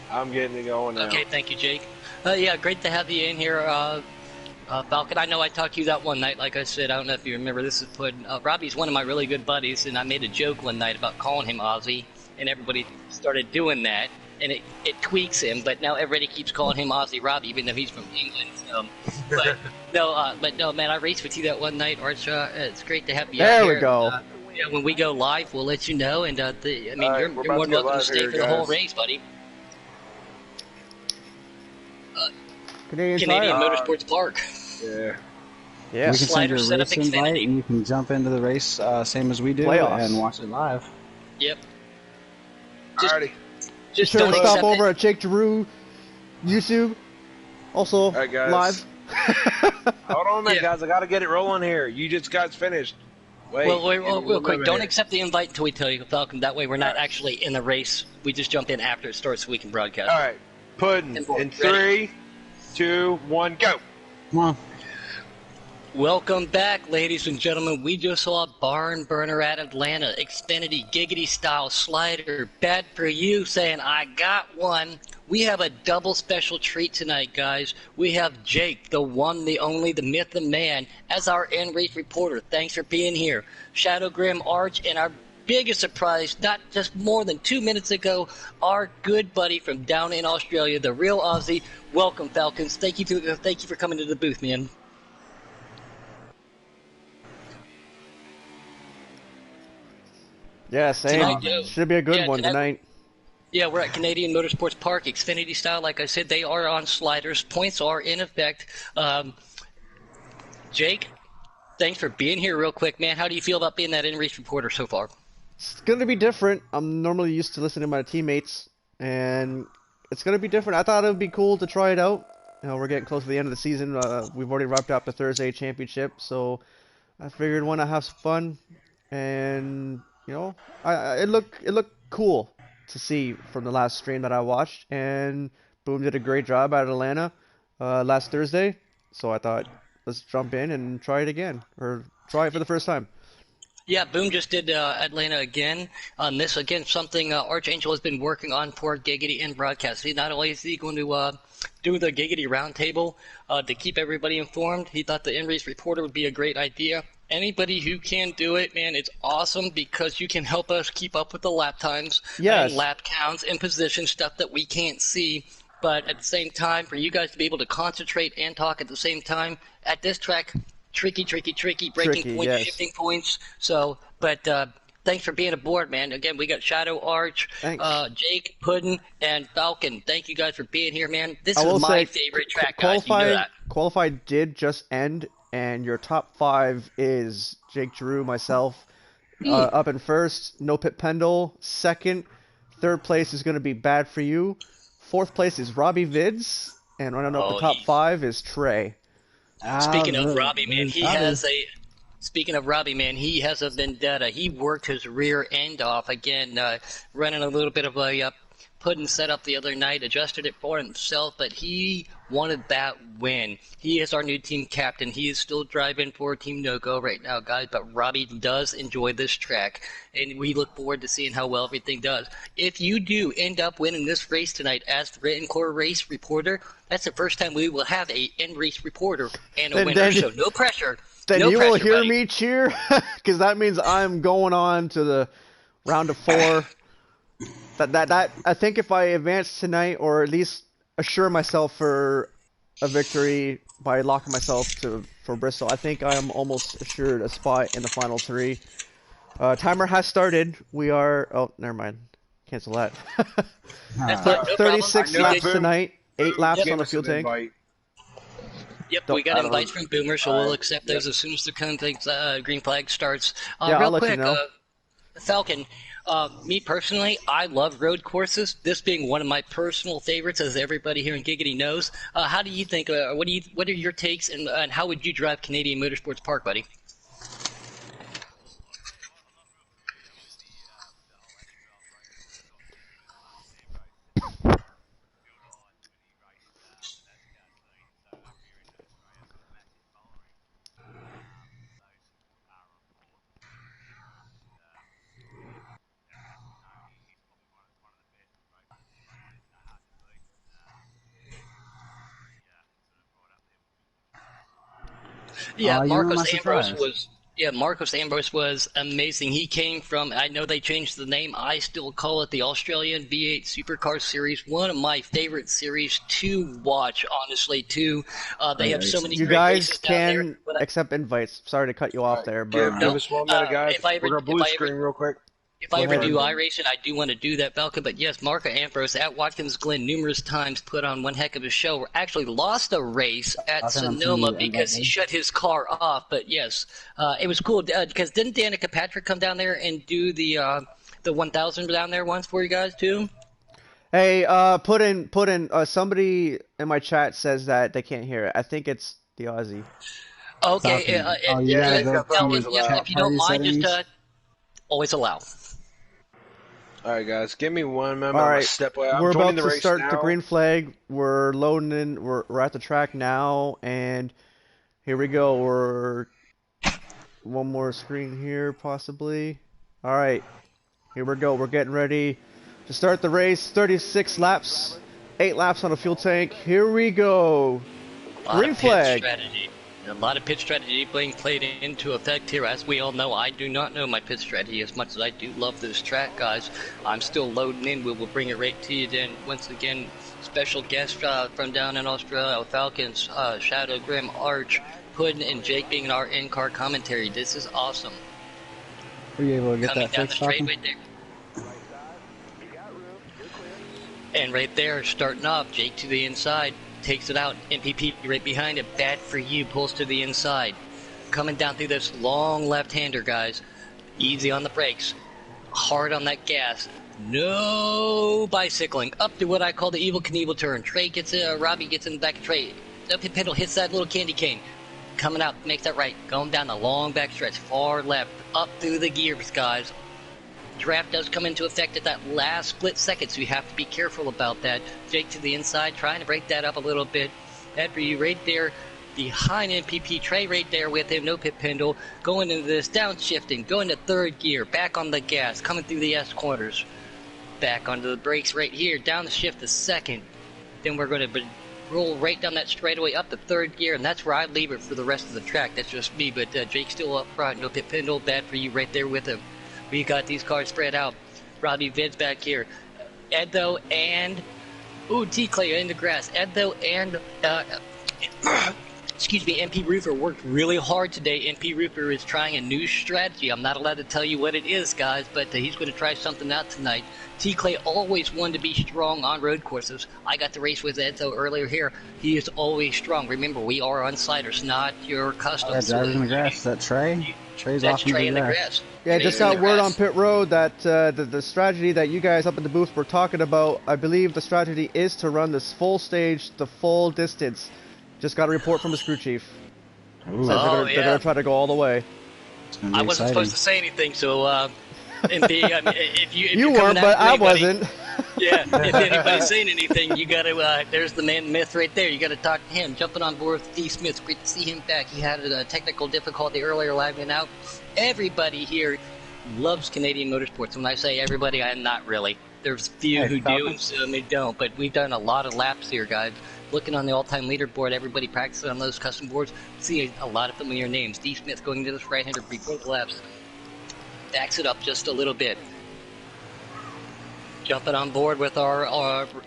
Speaker 1: I'm getting it going now.
Speaker 2: Okay, thank you, Jake. Yeah, great to have you in here, Falcon. I know I talked to you that one night. Like I said, I don't know if you remember. This is Puddin'. Robbie's one of my really good buddies, and I made a joke one night about calling him Ozzy, and everybody started doing that, and it tweaks him. But now everybody keeps calling him Ozzy Robbie, even though he's from England. But no, man, I raced with you that one night, Arch. It's great to have you.
Speaker 3: There
Speaker 2: out
Speaker 3: we
Speaker 2: here.
Speaker 3: go.
Speaker 2: Yeah, when we go live, we'll let you know. And
Speaker 1: All right,
Speaker 2: you're
Speaker 1: we're
Speaker 2: more
Speaker 1: about
Speaker 2: than
Speaker 1: to go
Speaker 2: welcome to
Speaker 1: live
Speaker 2: stay
Speaker 1: here,
Speaker 2: for the whole
Speaker 1: guys.
Speaker 2: race, buddy.
Speaker 3: Canadian
Speaker 2: Canadian
Speaker 3: Tire.
Speaker 2: Motorsports Park.
Speaker 1: Yeah.
Speaker 3: Yeah.
Speaker 4: We can send you a
Speaker 2: Slider set up
Speaker 4: race invite,
Speaker 2: Xfinity.
Speaker 4: and you can jump into the race same as we do
Speaker 3: Playoffs.
Speaker 4: and watch it live.
Speaker 2: Yep.
Speaker 1: Alrighty.
Speaker 3: Be
Speaker 2: Just
Speaker 3: sure
Speaker 2: don't
Speaker 3: to stop
Speaker 2: accept
Speaker 3: over
Speaker 2: it.
Speaker 3: at Jake Giroux YouTube. Also
Speaker 1: Alright, guys.
Speaker 3: live.
Speaker 1: Hold on a minute,
Speaker 2: Yeah.
Speaker 1: guys. I got to get it rolling here. You just guys finished. Wait.
Speaker 2: Well,
Speaker 1: give me
Speaker 2: real
Speaker 1: one
Speaker 2: quick,
Speaker 1: moment
Speaker 2: don't
Speaker 1: here.
Speaker 2: accept the invite until we tell you, Falcon. That way we're not
Speaker 1: Alright.
Speaker 2: actually in the race. We just jump in after it starts so we can broadcast.
Speaker 1: All right. Pudding.
Speaker 2: And board.
Speaker 1: In 3, 2, 1, go.
Speaker 4: Come on.
Speaker 2: Welcome back, ladies and gentlemen. We just saw a barn burner at Atlanta. Xfinity, Giggity style slider. Bad for you, saying, I got one. We have a double special treat tonight, guys. We have Jake, the one, the only, the myth, the man, as our in-race reporter. Thanks for being here. Shadow Grim Arch, and our biggest surprise, not just more than 2 minutes ago, our good buddy from down in Australia, the real Aussie. Welcome, Falcons. Thank you for coming to the booth, man.
Speaker 3: Yeah, same.
Speaker 2: Tonight,
Speaker 3: Should be a good
Speaker 2: yeah,
Speaker 3: one tonight.
Speaker 2: Yeah, we're at Canadian Motorsports Park, Xfinity style. Like I said, they are on sliders. Points are in effect. Jake, thanks for being here real quick, man. How do you feel about being that in-race reporter so far?
Speaker 3: It's gonna be different. I'm normally used to listening to my teammates, and it's gonna be different. I thought it would be cool to try it out. You know, we're getting close to the end of the season. We've already wrapped up the Thursday championship, so I figured why not have some fun. And you know, it looked cool to see from the last stream that I watched. And Boom did a great job at Atlanta last Thursday. So I thought, let's jump in and try it again, or try it for the first time.
Speaker 2: Yeah, Boom just did Atlanta again. This, again, something Archangel has been working on for Giggity in broadcast. Not only is he going to do the Giggity roundtable to keep everybody informed, he thought the in-race reporter would be a great idea. Anybody who can do it, man, it's awesome because you can help us keep up with the lap times
Speaker 3: Yes.
Speaker 2: and lap counts and position stuff that we can't see. But at the same time, for you guys to be able to concentrate and talk at the same time at this track, tricky, breaking
Speaker 3: Tricky,
Speaker 2: points,
Speaker 3: yes.
Speaker 2: shifting points. So, but thanks for being aboard, man. Again, we got Shadow Arch,
Speaker 3: Thanks.
Speaker 2: Jake, Puddin, and Falcon. Thank you guys for being here, man. This
Speaker 3: I will
Speaker 2: is my
Speaker 3: say,
Speaker 2: favorite track, guys. You know
Speaker 3: qualified
Speaker 2: that.
Speaker 3: qualified did just end, and your top 5 is Jake Giroux, myself, up in first. No Pit Pendle, second. Third place is going to be Bad for You. Fourth place is Robbie Vids, and running up the top 5 is Trey.
Speaker 2: Speaking of Robbie, man,
Speaker 4: Robbie.
Speaker 2: Speaking of Robbie, man, he has a vendetta. He worked his rear end off again, running a little bit of a Puddin setup the other night, adjusted it for himself, but he wanted that win. He is our new team captain. He is still driving for Team No Go right now, guys, but Robbie does enjoy this track, and we look forward to seeing how well everything does. If you do end up winning this race tonight as the Written Core Race reporter, that's the first time we will have a in-race reporter and a winner, so no pressure.
Speaker 3: Then
Speaker 2: no
Speaker 3: you
Speaker 2: pressure,
Speaker 3: will hear
Speaker 2: buddy.
Speaker 3: me cheer, because that means I'm going on to the round of 4. That I think if I advance tonight, or at least assure myself for a victory by locking myself for Bristol, I think I am almost assured a spot in the final 3. Timer has started. We are. Oh, never mind. Cancel that.
Speaker 2: That's fine, no
Speaker 3: 36
Speaker 2: problem.
Speaker 3: laps tonight. 8 laps
Speaker 1: Give
Speaker 3: on the
Speaker 1: us
Speaker 3: fuel
Speaker 1: an
Speaker 3: tank.
Speaker 1: invite.
Speaker 2: Yep,
Speaker 3: Don't-
Speaker 2: we got
Speaker 1: I don't
Speaker 2: invites
Speaker 1: know.
Speaker 2: from Boomer, so we'll accept those as soon as the green flag starts.
Speaker 3: Yeah,
Speaker 2: real
Speaker 3: I'll let you
Speaker 2: quick,
Speaker 3: know.
Speaker 2: Falcon, me personally, I love road courses. This being one of my personal favorites, as everybody here in Giggity knows. How do you think? What are your takes, and how would you drive Canadian Motorsports Park, buddy? Yeah,
Speaker 4: You ruined my surprise.
Speaker 2: Marcos Ambrose was amazing. He came from, I know they changed the name, I still call it the Australian V8 Supercar Series, one of my favorite series to watch, honestly, too. They have so many
Speaker 3: You
Speaker 2: great
Speaker 3: guys
Speaker 2: races down there.
Speaker 3: can accept invites. Sorry to cut you off there, but
Speaker 1: Give us 1 minute, guys.
Speaker 2: if I ever-
Speaker 1: We're going to blue
Speaker 2: if I ever-
Speaker 1: screen real quick.
Speaker 2: If I
Speaker 3: Go
Speaker 2: ever
Speaker 3: ahead.
Speaker 2: do iRacing, I do want to do that, Falcon. But yes, Marco Ambrose at Watkins Glen numerous times put on one heck of a show. Actually lost a race at
Speaker 4: Falcon, I'm
Speaker 2: Sonoma
Speaker 4: sending you an
Speaker 2: because he
Speaker 4: invite.
Speaker 2: shut his car off. But yes, it was cool because didn't Danica Patrick come down there and do the 1000 down there once for you guys too?
Speaker 3: Hey, put in. Somebody in my chat says that they can't hear it. I think it's the Aussie.
Speaker 2: Okay,
Speaker 4: Falcon. Oh, you
Speaker 1: Yeah,
Speaker 4: gotta
Speaker 1: he's
Speaker 4: go
Speaker 1: got to always
Speaker 4: to
Speaker 1: allow.
Speaker 2: if you don't
Speaker 4: party
Speaker 2: mind, just
Speaker 4: settings.
Speaker 2: always allow.
Speaker 1: All right, guys, give me one moment.
Speaker 3: All
Speaker 1: I'm gonna
Speaker 3: right,
Speaker 1: step away. I'm
Speaker 3: we're
Speaker 1: joining
Speaker 3: about
Speaker 1: the
Speaker 3: to
Speaker 1: race
Speaker 3: start
Speaker 1: now.
Speaker 3: the green flag. We're loading in. We're at the track now, and here we go. We're one more screen here, possibly. All right, here we go. We're getting ready to start the race. 36 laps, 8 laps on a fuel tank. Here we go.
Speaker 2: A lot
Speaker 3: Green
Speaker 2: of pit
Speaker 3: flag.
Speaker 2: strategy. A lot of pit strategy being played into effect here. As we all know, I do not know my pit strategy as much as I do love this track, guys. I'm still loading in. We will bring it right to you then. Once again, special guest from down in Australia, Falcons, Shadow, Grim, Arch, Puddin, and Jake being our in-car commentary. This is awesome.
Speaker 4: Were you able to get
Speaker 2: Coming
Speaker 4: that
Speaker 2: down the
Speaker 4: fixed,
Speaker 2: straight
Speaker 4: Falcon?
Speaker 2: right there. And right there, starting off, Jake to the inside, takes it out, MPP right behind him, bad for you, pulls to the inside. Coming down through this long left-hander, guys. Easy on the brakes, hard on that gas. No bicycling, up to what I call the Evil Knievel turn. Trey gets Robbie gets in the back of Trey. Up his pedal, hits that little candy cane. Coming out, makes that right, going down the long back stretch, far left, up through the gears, guys. Draft does come into effect at that last split second, so you have to be careful about that. Jake to the inside, trying to break that up a little bit. After you right there, behind MPP, Trey right there with him, no pit pendle. Going into this, downshifting, going to third gear, back on the gas, coming through the S corners. Back onto the brakes right here, down the shift to second. Then we're going to roll right down that straightaway up to third gear, and that's where I leave it for the rest of the track. That's just me, but Jake's still up front, no pit pendle, bad for you right there with him. We got these cars spread out. Robbie Vid's back here. Edo and... Ooh, T-Clay in the grass. Edo and... excuse me, MP Roofer worked really hard today. MP Roofer is trying a new strategy. I'm not allowed to tell you what it is, guys, but he's going to try something out tonight. T-Clay always wanted to be strong on road courses. I got to race with Edo earlier here. He is always strong. Remember, we are on sliders, not your custom.
Speaker 4: That driver's in the grass. Is that Trey? Trey's
Speaker 2: That's
Speaker 4: off in
Speaker 2: Trey
Speaker 4: the
Speaker 2: in the
Speaker 4: grass.
Speaker 2: grass.
Speaker 3: Yeah,
Speaker 2: Trey's
Speaker 3: just
Speaker 2: in the
Speaker 3: got word
Speaker 2: grass.
Speaker 3: on pit road that the strategy that you guys up in the booth were talking about, I believe the strategy is to run this full stage, the full distance. Just got a report from his crew chief.
Speaker 4: Ooh,
Speaker 3: Says they're
Speaker 2: Oh,
Speaker 3: gonna
Speaker 2: yeah.
Speaker 3: try to go all the way.
Speaker 4: it's gonna be
Speaker 2: I wasn't
Speaker 4: exciting.
Speaker 2: supposed to say anything, so and B, I mean, if
Speaker 3: You
Speaker 2: you're
Speaker 3: weren't,
Speaker 2: coming
Speaker 3: but
Speaker 2: after
Speaker 3: I
Speaker 2: anybody-
Speaker 3: wasn't.
Speaker 2: Yeah, if anybody's saying anything, you gotta. There's the man myth right there. You gotta talk to him. Jumping on board with D. Smith. Great to see him back. He had a technical difficulty earlier, lagging out. Everybody here loves Canadian motorsports. When I say everybody, I'm not really. There's a few
Speaker 4: Hey,
Speaker 2: who do
Speaker 4: Falcon.
Speaker 2: and some who don't. But we've done a lot of laps here, guys. Looking on the all-time leaderboard, everybody practicing on those custom boards. See a lot of familiar names. D. Smith going to this right-hander before the laps. Backs it up just a little bit. Jumping on board with our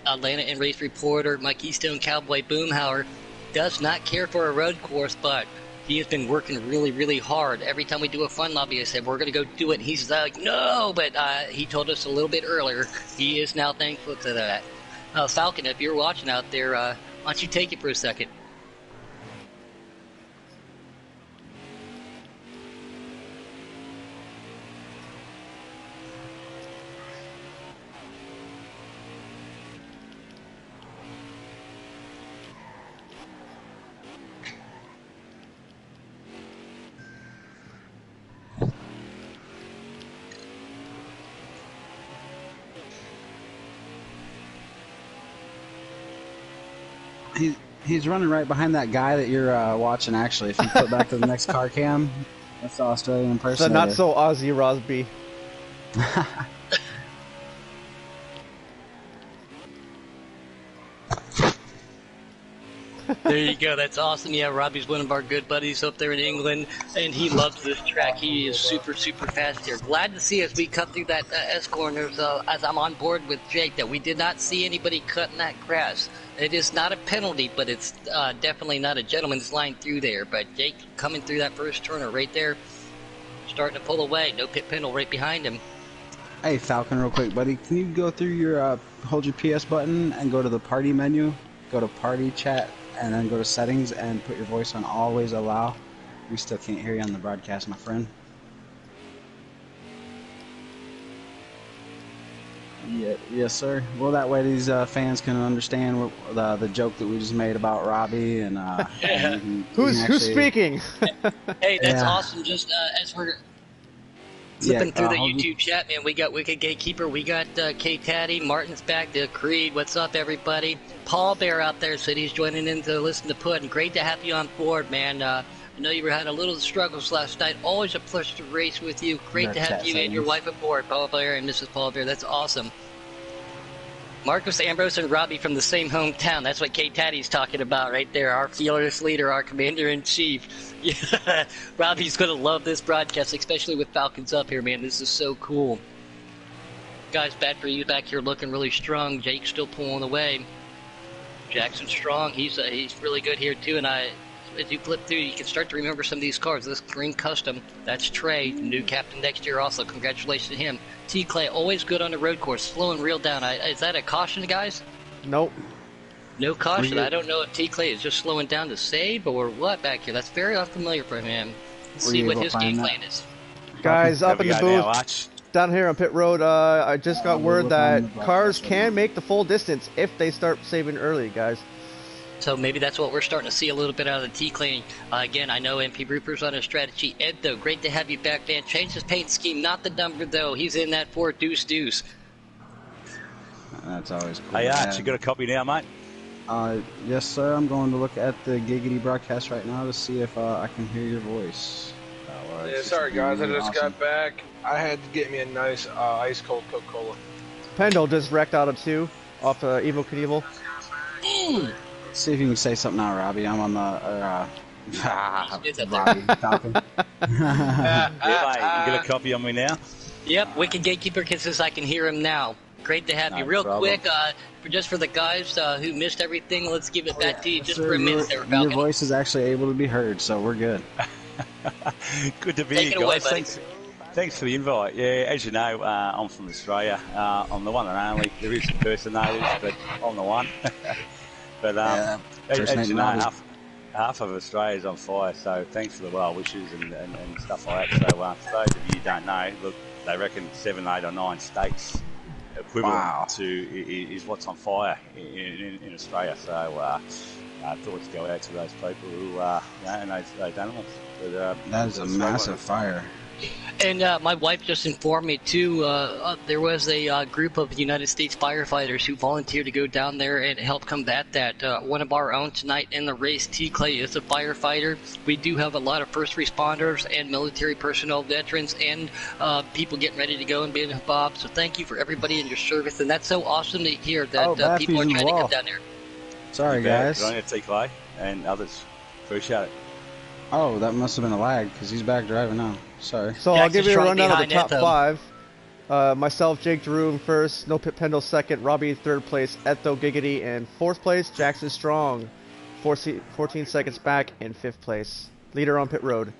Speaker 2: Atlanta and race reporter, my Keystone Cowboy Boomhauer, does not care for a road course, but he has been working really, really hard. Every time we do a fun lobby, I said, we're going to go do it. And he's like, no, but he told us a little bit earlier. He is now thankful to that. Falcon, if you're watching out there, why don't you take it for a second?
Speaker 4: He's running right behind that guy that you're watching. Actually, if you put back to the next car cam, that's the Australian
Speaker 3: The
Speaker 4: impersonator.
Speaker 3: not so Aussie Rosby.
Speaker 2: There you go. That's awesome. Yeah, Robbie's one of our good buddies up there in England, and he loves this track. He is super, super fast here. Glad to see as we cut through that S corner, as I'm on board with Jake, that we did not see anybody cutting that grass. It is not a penalty, but it's definitely not a gentleman's line through there. But Jake coming through that first turner right there, starting to pull away. No pit penalty right behind him.
Speaker 4: Hey, Falcon, real quick, buddy. Can you go through your, hold your PS button and go to the party menu, go to party chat, and then go to settings and put your voice on always allow? We still can't hear you on the broadcast, my friend. Yeah, yes, sir. Well, that way these fans can understand what, the joke that we just made about Robbie and, and
Speaker 3: Who's speaking?
Speaker 2: Hey, that's
Speaker 4: Yeah.
Speaker 2: awesome. Just as we're flipping through the YouTube chat, man, we got Wicked Gatekeeper, we got K-Taddy, Martin's back, the Creed, what's up, everybody? Paul Bear out there said he's joining in to listen to Puddin'. Great to have you on board, man. I know you were having a little struggles last night. Always a pleasure to race with you. Great to have you and your wife aboard, Paul Bear and Mrs. Paul Bear. That's awesome. Marcus Ambrose and Robbie from the same hometown. That's what K-Taddy's talking about right there. Our fearless leader, our commander-in-chief. Yeah, Robbie's going to love this broadcast, especially with Falcons up here, man. This is so cool. Guys, bad for you back here looking really strong. Jake's still pulling away. Jackson's strong. He's really good here, too. And as you flip through, you can start to remember some of these cars. This green custom, that's Trey, new captain next year also. Congratulations to him. T. Clay, always good on the road course, slowing real down. Is that a caution, guys?
Speaker 3: Nope.
Speaker 2: No caution. I don't know if T. Clay is just slowing down to save or what back here. That's very unfamiliar for him. Let's see what his game plan is.
Speaker 3: Guys, up in the booth,
Speaker 5: Watch.
Speaker 3: down here on pit road, I just got word that cars can make the full distance if they start saving early, guys.
Speaker 2: So maybe that's what we're starting to see a little bit out of the T-Clay. Again, I know MP Rupert on his strategy. Ed, though, great to have you back, man. Change his paint scheme, not the number, though. He's in that 4 deuce deuce.
Speaker 4: That's always cool.
Speaker 5: Hey, Arch, you got a copy now, mate?
Speaker 4: Yes, sir. I'm going to look at the Giggity broadcast right now to see if I can hear your voice.
Speaker 1: Yeah, sorry guys, I just got back. I had to get me a nice ice cold Coca-Cola.
Speaker 3: Pendle just wrecked out of 2 off Evo Knievel.
Speaker 4: See if you can say something now, Robbie. I'm on the
Speaker 2: It's up there.
Speaker 4: Robbie Falcon.
Speaker 5: Yeah, mate, you got a copy on me now?
Speaker 2: Yep, Wicked Gatekeeper says I can hear him now. Great to have you.
Speaker 5: No
Speaker 2: Real
Speaker 5: problem.
Speaker 2: quick, just for the guys who missed everything, let's give it back to you just
Speaker 4: Sir,
Speaker 2: for a minute there,
Speaker 4: your
Speaker 2: Falcon.
Speaker 4: voice is actually able to be heard, so we're good.
Speaker 5: Good to be
Speaker 2: Take
Speaker 5: here,
Speaker 2: it away,
Speaker 5: guys.
Speaker 2: buddy.
Speaker 5: Thanks for the invite. Yeah, as you know, I'm from Australia. I'm the one and only. There is impersonators, but I'm the one. But as you know, half of Australia's on fire, so thanks for the well wishes and stuff like that. So for those of you who don't know, look, they reckon 7, 8 or 9 states equivalent to is what's on fire in Australia. So thoughts go out to those people who and those animals. But,
Speaker 4: That is a massive fire.
Speaker 2: And my wife just informed me, too, there was a group of United States firefighters who volunteered to go down there and help combat that. One of our own tonight in the race, T. Clay, is a firefighter. We do have a lot of first responders and military personnel, veterans, and people getting ready to go and being involved. So thank you for everybody in your service. And that's so awesome to hear that people are trying to come down there.
Speaker 4: Sorry, guys.
Speaker 5: Good on you, T. Clay, and others. Appreciate it.
Speaker 4: Oh, that must have been a lag, because he's back driving now. Sorry.
Speaker 3: So I'll give you a
Speaker 2: Jackson's
Speaker 3: rundown of the
Speaker 2: behind
Speaker 3: top
Speaker 2: it, though.
Speaker 3: 5. Myself, Jake Drew in first, No Pit Pendle second, Robbie in third place, Etho Giggity in fourth place, Jackson Strong 14 seconds back in fifth place. Leader on pit road.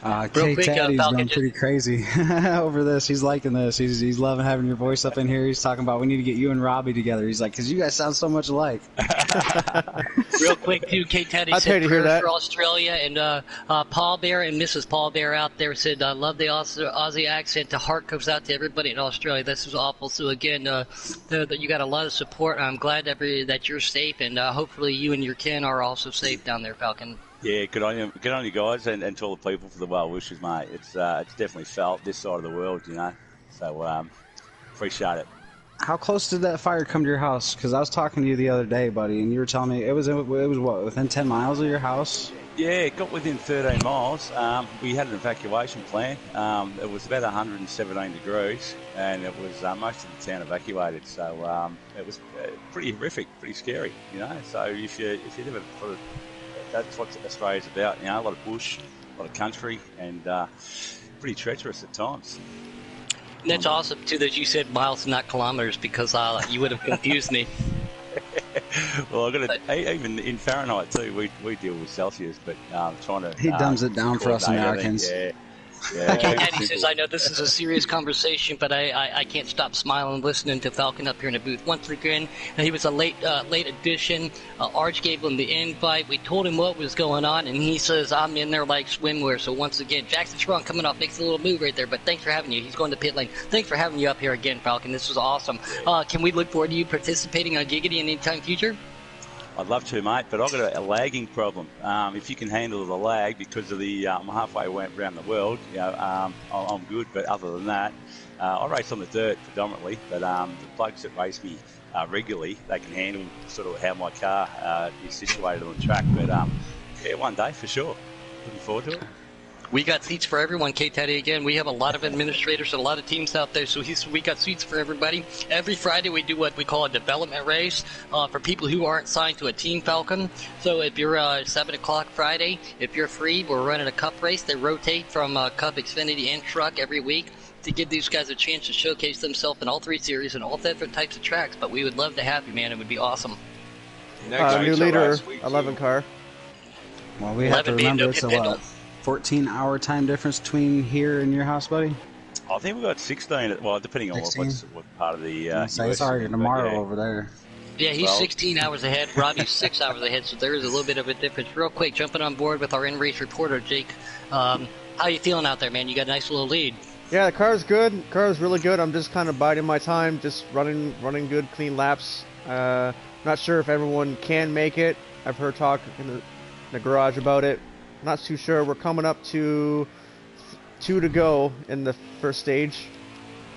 Speaker 2: quick,
Speaker 4: K-Taddy's
Speaker 2: Falcon,
Speaker 4: going pretty crazy over this. He's liking this. He's loving having your voice up in here. He's talking about we need to get you and Robbie together. He's like, because you guys sound so much alike.
Speaker 2: Real quick, too, Kate Teddy
Speaker 3: I'd
Speaker 2: said
Speaker 3: hate to hear
Speaker 2: prayers
Speaker 3: that.
Speaker 2: for Australia, and Paul Bear and Mrs. Paul Bear out there said, I love the Aussie accent. The heart goes out to everybody in Australia. This is awful. So, again, you got a lot of support. I'm glad that you're safe, and hopefully you and your kin are also safe down there, Falcon.
Speaker 5: Yeah, good on you guys, and to all the people for the well wishes, mate. It's definitely felt this side of the world, you know. So appreciate it.
Speaker 4: How close did that fire come to your house? Because I was talking to you the other day, buddy, and you were telling me it was what, within 10 miles of your house?
Speaker 5: Yeah, it got within 13 miles. We had an evacuation plan. It was about 117 degrees, and it was most of the town evacuated. So it was pretty horrific, pretty scary, you know. So if you never sort of, that's what Australia's about, you know, a lot of bush, a lot of country, and pretty treacherous at times.
Speaker 2: And that's awesome, too, that you said miles, not kilometers, because you would have confused me.
Speaker 5: Well, even in Fahrenheit too, we deal with Celsius, but trying to
Speaker 4: He dumbs it down for us
Speaker 5: coordinate
Speaker 4: Americans.
Speaker 5: everything, Yeah,
Speaker 2: Daddy says, I know this is a serious conversation, but I can't stop smiling listening to Falcon up here in the booth. Once again, he was a late addition. Arch gave him the invite. We told him what was going on, and he says, I'm in there like swimwear. So once again, Jackson Strong coming off makes a little move right there, but thanks for having you. He's going to pit lane. Thanks for having you up here again, Falcon. This was awesome. Can we look forward to you participating on Giggity in any time future?
Speaker 5: I'd love to, mate, but I've got a lagging problem. If you can handle the lag because of the I'm halfway around the world, I'm good. But other than that, I race on the dirt predominantly. But the blokes that race me regularly, they can handle sort of how my car is situated on the track. But yeah, one day for sure. Looking forward to it.
Speaker 2: We got seats for everyone, K-Teddy. Again, we have a lot of administrators and a lot of teams out there, so we got seats for everybody. Every Friday we do what we call a development race for people who aren't signed to a Team Falcon. So if you're 7 o'clock Friday, if you're free, we're running a cup race. They rotate from Cup, Xfinity, and Truck every week to give these guys a chance to showcase themselves in all 3 series and all different types of tracks. But we would love to have you, man. It would be awesome.
Speaker 3: New leader, 11 car.
Speaker 4: Well, we have to remember it's a 14-hour time difference between here and your house, buddy?
Speaker 5: I think we've got 16, well, depending on what part of the US.
Speaker 4: It's already tomorrow over there.
Speaker 2: Yeah, he's 16 hours ahead. Robbie's 6 hours ahead, so there is a little bit of a difference. Real quick, jumping on board with our in-race reporter, Jake. How you feeling out there, man? You got a nice little lead.
Speaker 3: Yeah, the car's good. The car is really good. I'm just kind of biding my time, just running good, clean laps. Not sure if everyone can make it. I've heard talk in the garage about it. Not too sure. We're coming up to 2 to go in the first stage.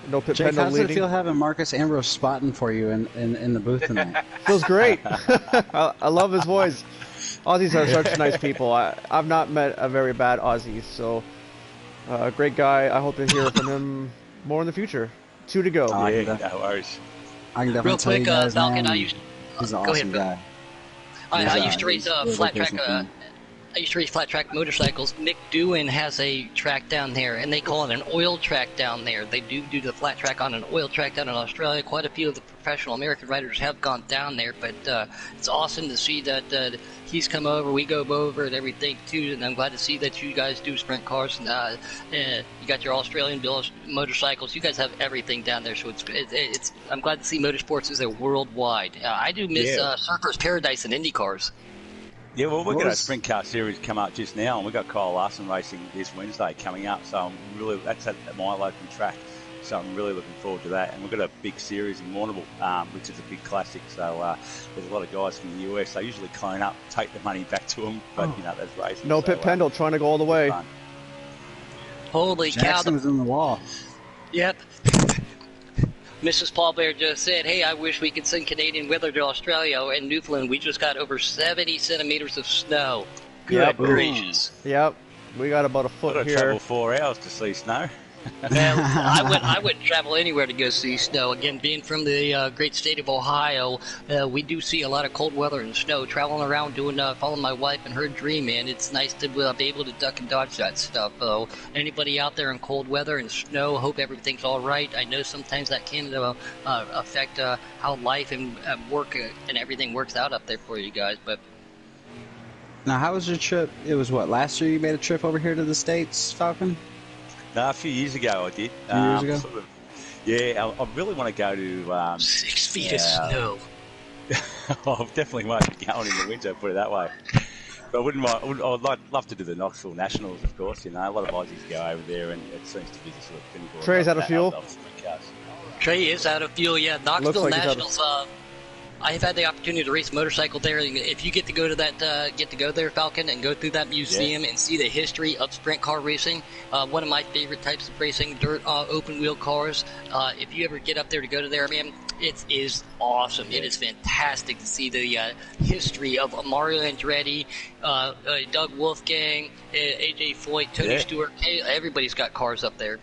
Speaker 3: No pit
Speaker 4: Jake,
Speaker 3: pedal
Speaker 4: how does it feel having Marcus Ambrose spotting for you in the booth tonight?
Speaker 3: Feels great. I love his voice. Aussies are such nice people. I've not met a very bad Aussie, so great guy. I hope to hear from him more in the future. 2 to go.
Speaker 5: Yeah, no worries.
Speaker 4: I can definitely
Speaker 2: Real
Speaker 4: tell
Speaker 2: quick,
Speaker 4: you guys,
Speaker 2: Falcon,
Speaker 4: man,
Speaker 2: he's
Speaker 4: an awesome guy.
Speaker 2: I used to race flat track.
Speaker 4: person.
Speaker 2: I used to race flat track motorcycles. Mick Doohan has a track down there, and they call it an oil track down there. They do the flat track on an oil track down in Australia. Quite a few of the professional American riders have gone down there, but it's awesome to see that he's come over. We go over and everything too, and I'm glad to see that you guys do sprint cars. And you got your Australian built motorcycles. You guys have everything down there, so it's. I'm glad to see motorsports is a worldwide. I do miss Surfers Paradise and Indy cars.
Speaker 5: Yeah, well, we've got a sprint car series come up just now, and we've got Kyle Larson racing this Wednesday coming up. So that's at my local track. So I'm really looking forward to that. And we've got a big series in Warrnambool, which is a big classic. So there's a lot of guys from the US. They usually clean up, take the money back to them, but that's racing.
Speaker 3: No pit Pendle trying to go all the way.
Speaker 2: Holy cow!
Speaker 4: Jackson was in the wall.
Speaker 2: Yep. Mrs. Paul Bear just said, hey, I wish we could send Canadian weather to Australia and Newfoundland. We just got over 70 centimeters of snow. Good gracious.
Speaker 3: Yep. We got about a foot
Speaker 5: I've got to travel 4 hours to see snow.
Speaker 2: Well, I wouldn't travel anywhere to go see snow. Again, being from the great state of Ohio, we do see a lot of cold weather and snow. Traveling around following my wife and her dream, man. It's nice to be able to duck and dodge that stuff. Anybody out there in cold weather and snow, hope everything's all right. I know sometimes that can affect how life and work and everything works out up there for you guys. But
Speaker 4: now, how was your trip? It was last year you made a trip over here to the States, Falcon?
Speaker 5: No, a few years ago I did.
Speaker 4: A few years ago?
Speaker 5: I really want to go to...
Speaker 2: 6 feet of snow.
Speaker 5: I definitely won't be going in the winter, put it that way. But I wouldn't mind. I'd love to do the Knoxville Nationals, of course. A lot of Aussies go over there, and it seems to be the sort of pinnacle.
Speaker 3: Trey's out of fuel?
Speaker 2: Trey is out of fuel, yeah. Knoxville
Speaker 3: like
Speaker 2: Nationals... I've had the opportunity to race motorcycle there. If you get to go to that, there, Falcon, and go through that museum and see the history of sprint car racing, one of my favorite types of racing, dirt open wheel cars. If you ever get up there to go to there, man, it is awesome. It is fantastic to see the history of Mario Andretti, Doug Wolfgang, AJ Foyt, Tony Stewart. Everybody's got cars up there.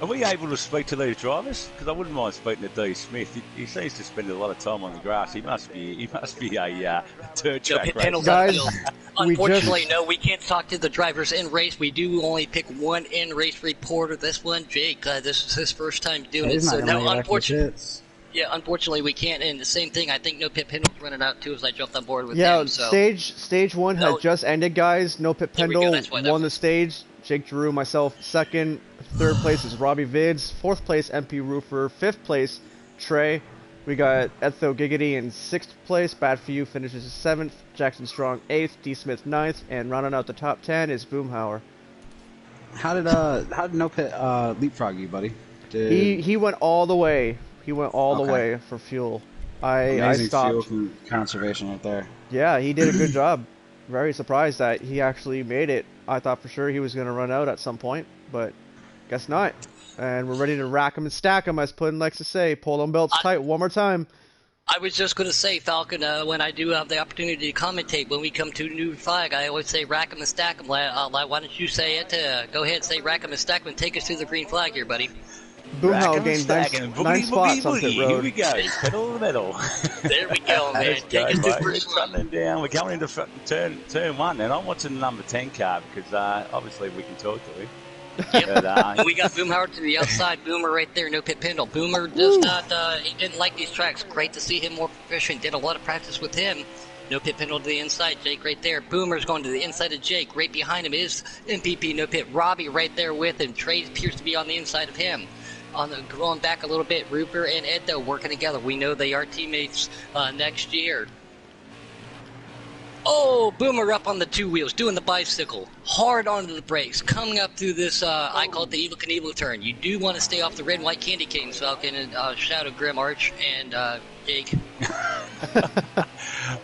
Speaker 5: Are we able to speak to these drivers? Because I wouldn't mind speaking to Dee Smith. He seems to spend a lot of time on the grass. He must be a dirt track racer.
Speaker 3: Guys,
Speaker 2: unfortunately, no, we can't talk to the drivers in race. We do only pick one in race reporter. This one, Jake. This is his first time doing it. So no, unfortunately, we can't. And the same thing, I think no pit Pendle's running out too as I jumped on board with him.
Speaker 3: So. Stage 1 has just ended, guys. No pit Pendle won the stage. Jake Drew, myself, second. Third place is Robbie Vids. Fourth place, MP Roofer. Fifth place, Trey. We got Etho Giggity in sixth place. Bad For You finishes seventh. Jackson Strong eighth. D Smith ninth. And rounding out the top 10 is Boomhauer.
Speaker 4: How did No Pit leapfrog you, buddy?
Speaker 3: He went all the way. He went all the way for fuel. I stopped.
Speaker 4: Fuel conservation right there.
Speaker 3: Yeah, he did a good job. Very surprised that he actually made it. I thought for sure he was going to run out at some point, but guess not. And we're ready to rack him and stack him, as Puddin likes to say. Pull them belts tight one more time.
Speaker 2: I was just going to say, Falcon, when I do have the opportunity to commentate, when we come to a new flag, I always say rack 'em and stack 'em. Why don't you say it? Go ahead, say rack 'em and stack 'em and take us to the green flag here, buddy.
Speaker 3: Boomhauer gained nine spots on pit road.
Speaker 5: Here we go, pedal to the metal.
Speaker 2: There we go, man. Take us to the first one.
Speaker 5: Down. We're coming into turn one, and I'm watching the number 10 car because obviously we can talk to him.
Speaker 2: Yep. But, we got Boomhauer to the outside. Boomer right there, no pit Pendle. Boomer does not, he didn't like these tracks. Great to see him more proficient. Did a lot of practice with him. No pit Pendle to the inside. Jake right there. Boomer's going to the inside of Jake. Right behind him is MPP, no pit. Robbie right there with him. Trey appears to be on the inside of him. Going back a little bit, Rupert and Ed, though, working together. We know they are teammates next year. Oh, Boomer up on the two wheels, doing the bicycle, hard onto the brakes, coming up through this, I call it the Evil Knievel turn. You do want to stay off the red and white candy canes, Falcon, and Shadow Grim Arch and Jake.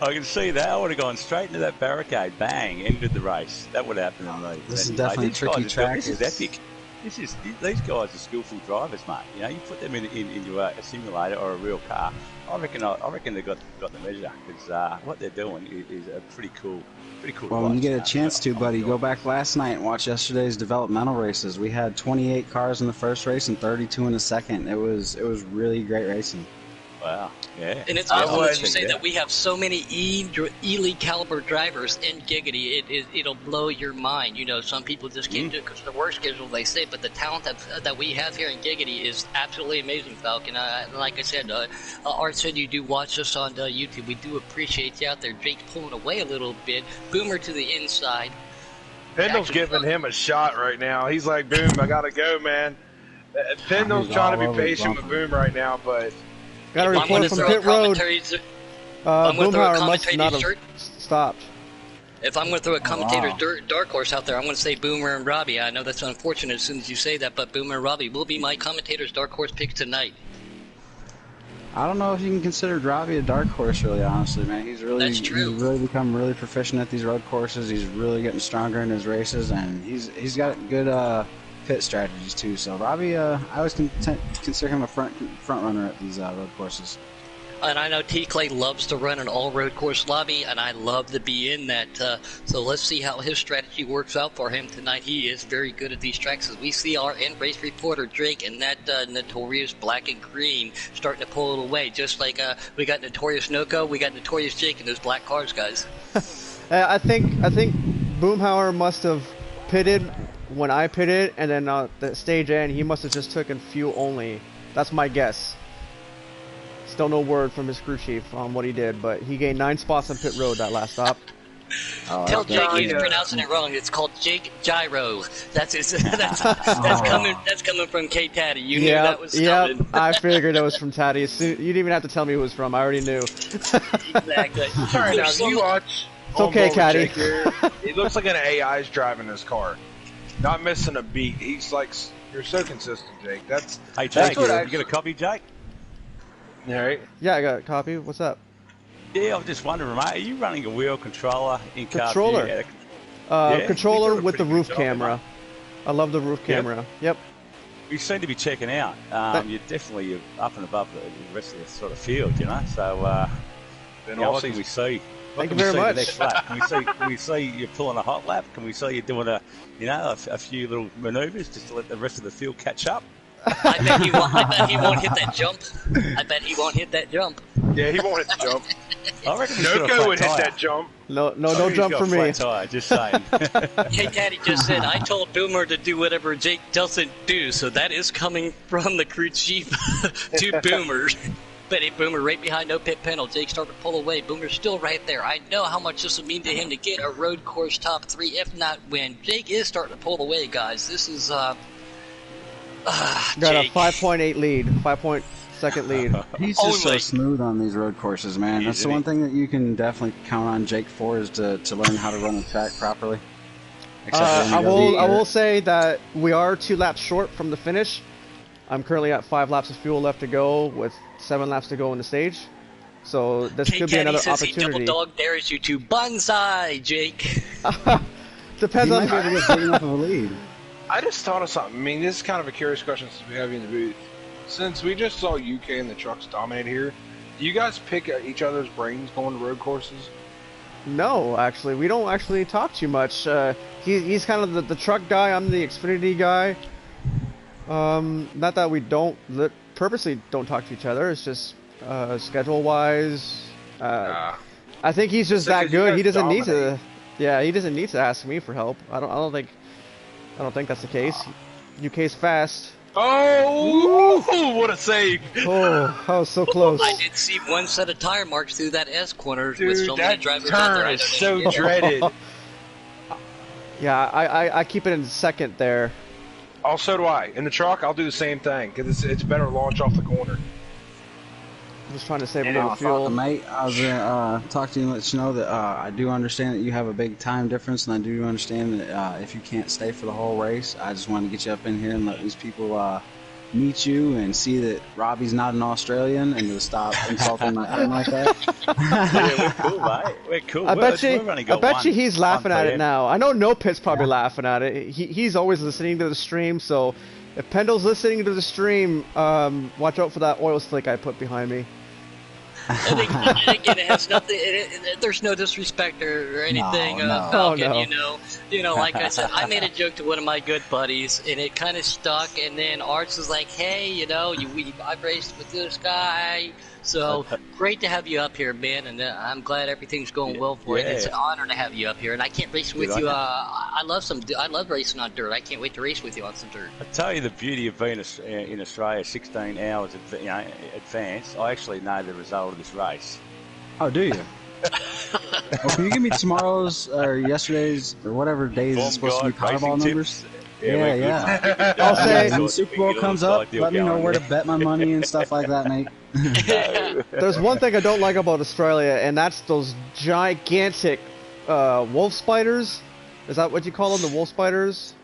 Speaker 5: I can see that. I would have gone straight into that barricade, bang, ended the race. That would happen to me.
Speaker 4: This is definitely a tricky track.
Speaker 5: This is epic. These guys are skillful drivers, mate. You know, you put them into a simulator or a real car. I reckon they got the measure because what they're doing is a pretty cool.
Speaker 4: Well, when you get a chance to, buddy, go back last night and watch yesterday's developmental races. We had 28 cars in the first race and 32 in the second. It was really great racing.
Speaker 5: Wow. Yeah.
Speaker 2: And it's awesome that you say that we have so many elite caliber drivers in Giggity. It'll blow your mind. You know, some people just can't do it because of the work schedule, they say, but the talent that we have here in Giggity is absolutely amazing, Falcon. Like I said, Art said you do watch us on YouTube. We do appreciate you out there. Jake pulling away a little bit. Boomer to the inside.
Speaker 1: Pendle's giving him a shot right now. He's like, Boom, I gotta go, man. Pendle's trying to be patient with Boom right now, but...
Speaker 3: Got a report from pit road. Boomhauer must not have stopped.
Speaker 2: If I'm going to throw a commentator's dark horse out there, I'm going to say Boomer and Robbie. I know that's unfortunate as soon as you say that, but Boomer and Robbie will be my commentator's dark horse picks tonight.
Speaker 4: I don't know if you can consider Robbie a dark horse, really, honestly, man. He's really become really proficient at these road courses. He's really getting stronger in his races, and he's got good pit strategies too. So Robbie, I always consider him a front runner at these road courses.
Speaker 2: And I know T. Clay loves to run an all-road course lobby, and I love to be in that. So let's see how his strategy works out for him tonight. He is very good at these tracks. As we see our end race reporter, Drake, and that notorious black and green starting to pull it away. Just like we got notorious Noko, we got notorious Jake in those black cars, guys.
Speaker 3: I think Boomhauer must have pitted when I pitted, and then the stage end, he must have just taken fuel only. That's my guess. Still no word from his crew chief on what he did, but he gained 9 spots on pit road that last stop.
Speaker 2: Tell Jake he's pronouncing it wrong. It's called Jake Gyro. That's coming from K Taddy. You knew that was coming.
Speaker 3: Yep, I figured it was from Taddy. You didn't even have to tell me who it was from. I already knew.
Speaker 2: Exactly.
Speaker 1: Sorry, now you watch.
Speaker 3: It's okay, Caddy.
Speaker 1: It looks like an AI's driving this car. Not missing a beat. He's like, you're so consistent, Jake.
Speaker 5: Hey, Jake, you get a copy, Jake?
Speaker 1: All right.
Speaker 3: Yeah, I got a copy. What's up?
Speaker 5: Yeah, I'm just wondering, mate, are you running a wheel controller in car?
Speaker 3: Controller. Controller with the roof camera. I love the roof camera. Yep.
Speaker 5: You seem to be checking out. You're definitely up and above the rest of the sort of field, you know. So, what can we see?
Speaker 3: Thank you very much.
Speaker 5: Can we see you pulling a hot lap? Can we see you doing a few little manoeuvres just to let the rest of the field catch up?
Speaker 2: I bet he won't hit that jump.
Speaker 1: Yeah, he won't hit the jump.
Speaker 5: I reckon
Speaker 1: Noko would hit that jump.
Speaker 3: No jump for me.
Speaker 5: Tire, just saying.
Speaker 2: Hey, Daddy just said, I told Boomer to do whatever Jake doesn't do, so that is coming from the crew chief to Boomer. Benny Boomer right behind no pit panel. Jake started to pull away. Boomer's still right there. I know how much this would mean to him to get a road course top 3, if not win. Jake is starting to pull away, guys. This is
Speaker 3: Got
Speaker 2: Jake.
Speaker 3: a 5.8 lead, 5-point-second lead.
Speaker 4: He's just so smooth on these road courses, man. That's the one thing that you can definitely count on Jake for, is to learn how to run the track properly.
Speaker 3: I will say that we are 2 laps short from the finish. I'm currently at 5 laps of fuel left to go, with 7 laps to go in the stage. So this could be another
Speaker 2: says
Speaker 3: opportunity.
Speaker 2: He double dog dares you to bonsai, Jake.
Speaker 3: Depends
Speaker 4: he
Speaker 3: on
Speaker 4: might be able to get big enough of a lead.
Speaker 1: I just thought of something. I mean, this is kind of a curious question since we have you in the booth. Since we just saw UK and the trucks dominate here, do you guys pick each other's brains going to road courses?
Speaker 3: No, actually, we don't actually talk too much. He's kind of the truck guy. I'm the Xfinity guy. Not that we purposely don't talk to each other. It's just schedule-wise. I think he's just that good. He doesn't need to. Yeah, he doesn't need to ask me for help. I don't think that's the case. UK's fast.
Speaker 1: Oh, what a save!
Speaker 3: Oh, I was so close.
Speaker 2: I did see one set of tire marks through that S corner with so many
Speaker 1: that
Speaker 2: drivers out there.
Speaker 1: turn is so dreaded.
Speaker 3: Yeah, I keep it in second there.
Speaker 1: Also do I. In the truck, I'll do the same thing, because it's better to launch off the corner.
Speaker 3: I'm just trying to save a
Speaker 4: And
Speaker 3: little fuel.
Speaker 4: mate, I was gonna talk to you and let you know that I do understand that you have a big time difference, and I do understand that if you can't stay for the whole race, I just wanted to get you up in here and let these people meet you and see that Robbie's not an Australian, and to stop insulting my friend like that.
Speaker 5: Yeah, we're cool, mate. We're cool.
Speaker 3: I bet you he's laughing at it now. I know No Pit's probably laughing at it. He's always listening to the stream, so if Pendle's listening to the stream, watch out for that oil slick I put behind me.
Speaker 2: And again, it has nothing. There's no disrespect or anything.
Speaker 4: No.
Speaker 2: Falcon,
Speaker 3: no.
Speaker 2: You know, like I said, I made a joke to one of my good buddies, and it kind of stuck. And then Arts was like, "Hey, you know, I've raced with this guy, so great to have you up here, man. And I'm glad everything's going well for you. It's an honor to have you up here, and I can't race with you. I love racing on dirt. I can't wait to race with you on some dirt.
Speaker 5: I tell you, the beauty of being in Australia, 16 hours advance. I actually know the result of this race.
Speaker 4: Oh, do you? Well, can you give me tomorrow's or yesterday's or whatever days it's supposed to be Powerball numbers? Yeah.
Speaker 3: I'll say
Speaker 4: when the Super Bowl comes up, let me know where to bet my money and stuff like that, mate.
Speaker 3: There's one thing I don't like about Australia, and that's those gigantic wolf spiders. Is that what you call them, the wolf spiders?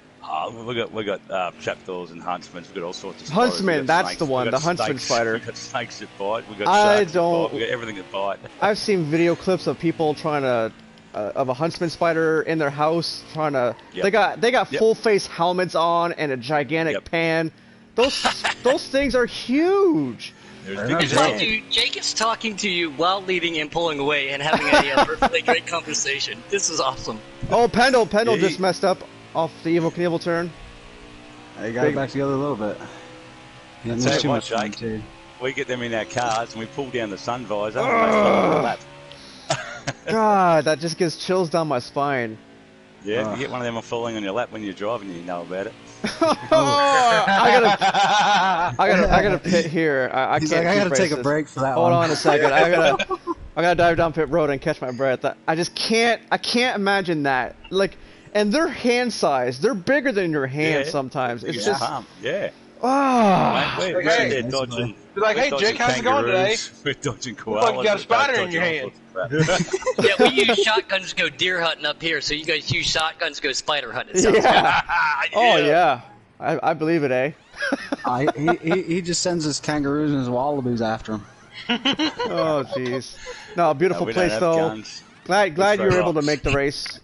Speaker 5: We got trapdoors and huntsmen. We got all sorts of
Speaker 3: huntsman. That's the one, the huntsman spider.
Speaker 5: We got snakes that bite. We got sharks that bite. We got everything that bite.
Speaker 3: I've seen video clips of people trying to of a huntsman spider in their house trying to. Yep. They got full face helmets on and a gigantic pan. Those things are huge.
Speaker 2: Jake is talking to you while leading and pulling away and having a perfectly great conversation. This is awesome.
Speaker 3: Oh, Pendle just messed up off the Evel Knievel turn.
Speaker 4: I got it back together a little bit.
Speaker 5: Yeah, too much, Jake. We get them in our cars and we pull down the sun visor and they stop the lap.
Speaker 3: God, that just gives chills down my spine.
Speaker 5: Yeah, you get one of them falling on your lap when you're driving, you know about it.
Speaker 3: I gotta pit here. I can't.
Speaker 4: I gotta take a break for that.
Speaker 3: Hold on a second. I gotta dive down pit road and catch my breath. I just can't. I can't imagine that. Like, and they're hand sized. They're bigger than your hand sometimes. It's just.
Speaker 5: We're dodging.
Speaker 1: Be like, hey, Jake, how's it going today?
Speaker 5: We're dodging koalas.
Speaker 1: Looks like you got a spider in your hand.
Speaker 2: Yeah, we use shotguns to go deer hunting up here, so you guys use shotguns to go spider hunting.
Speaker 3: Yeah. Oh, yeah. I believe it, eh?
Speaker 4: He just sends his kangaroos and his wallabies after him.
Speaker 3: Oh, jeez. No, beautiful place, though. Glad you were able to make the race.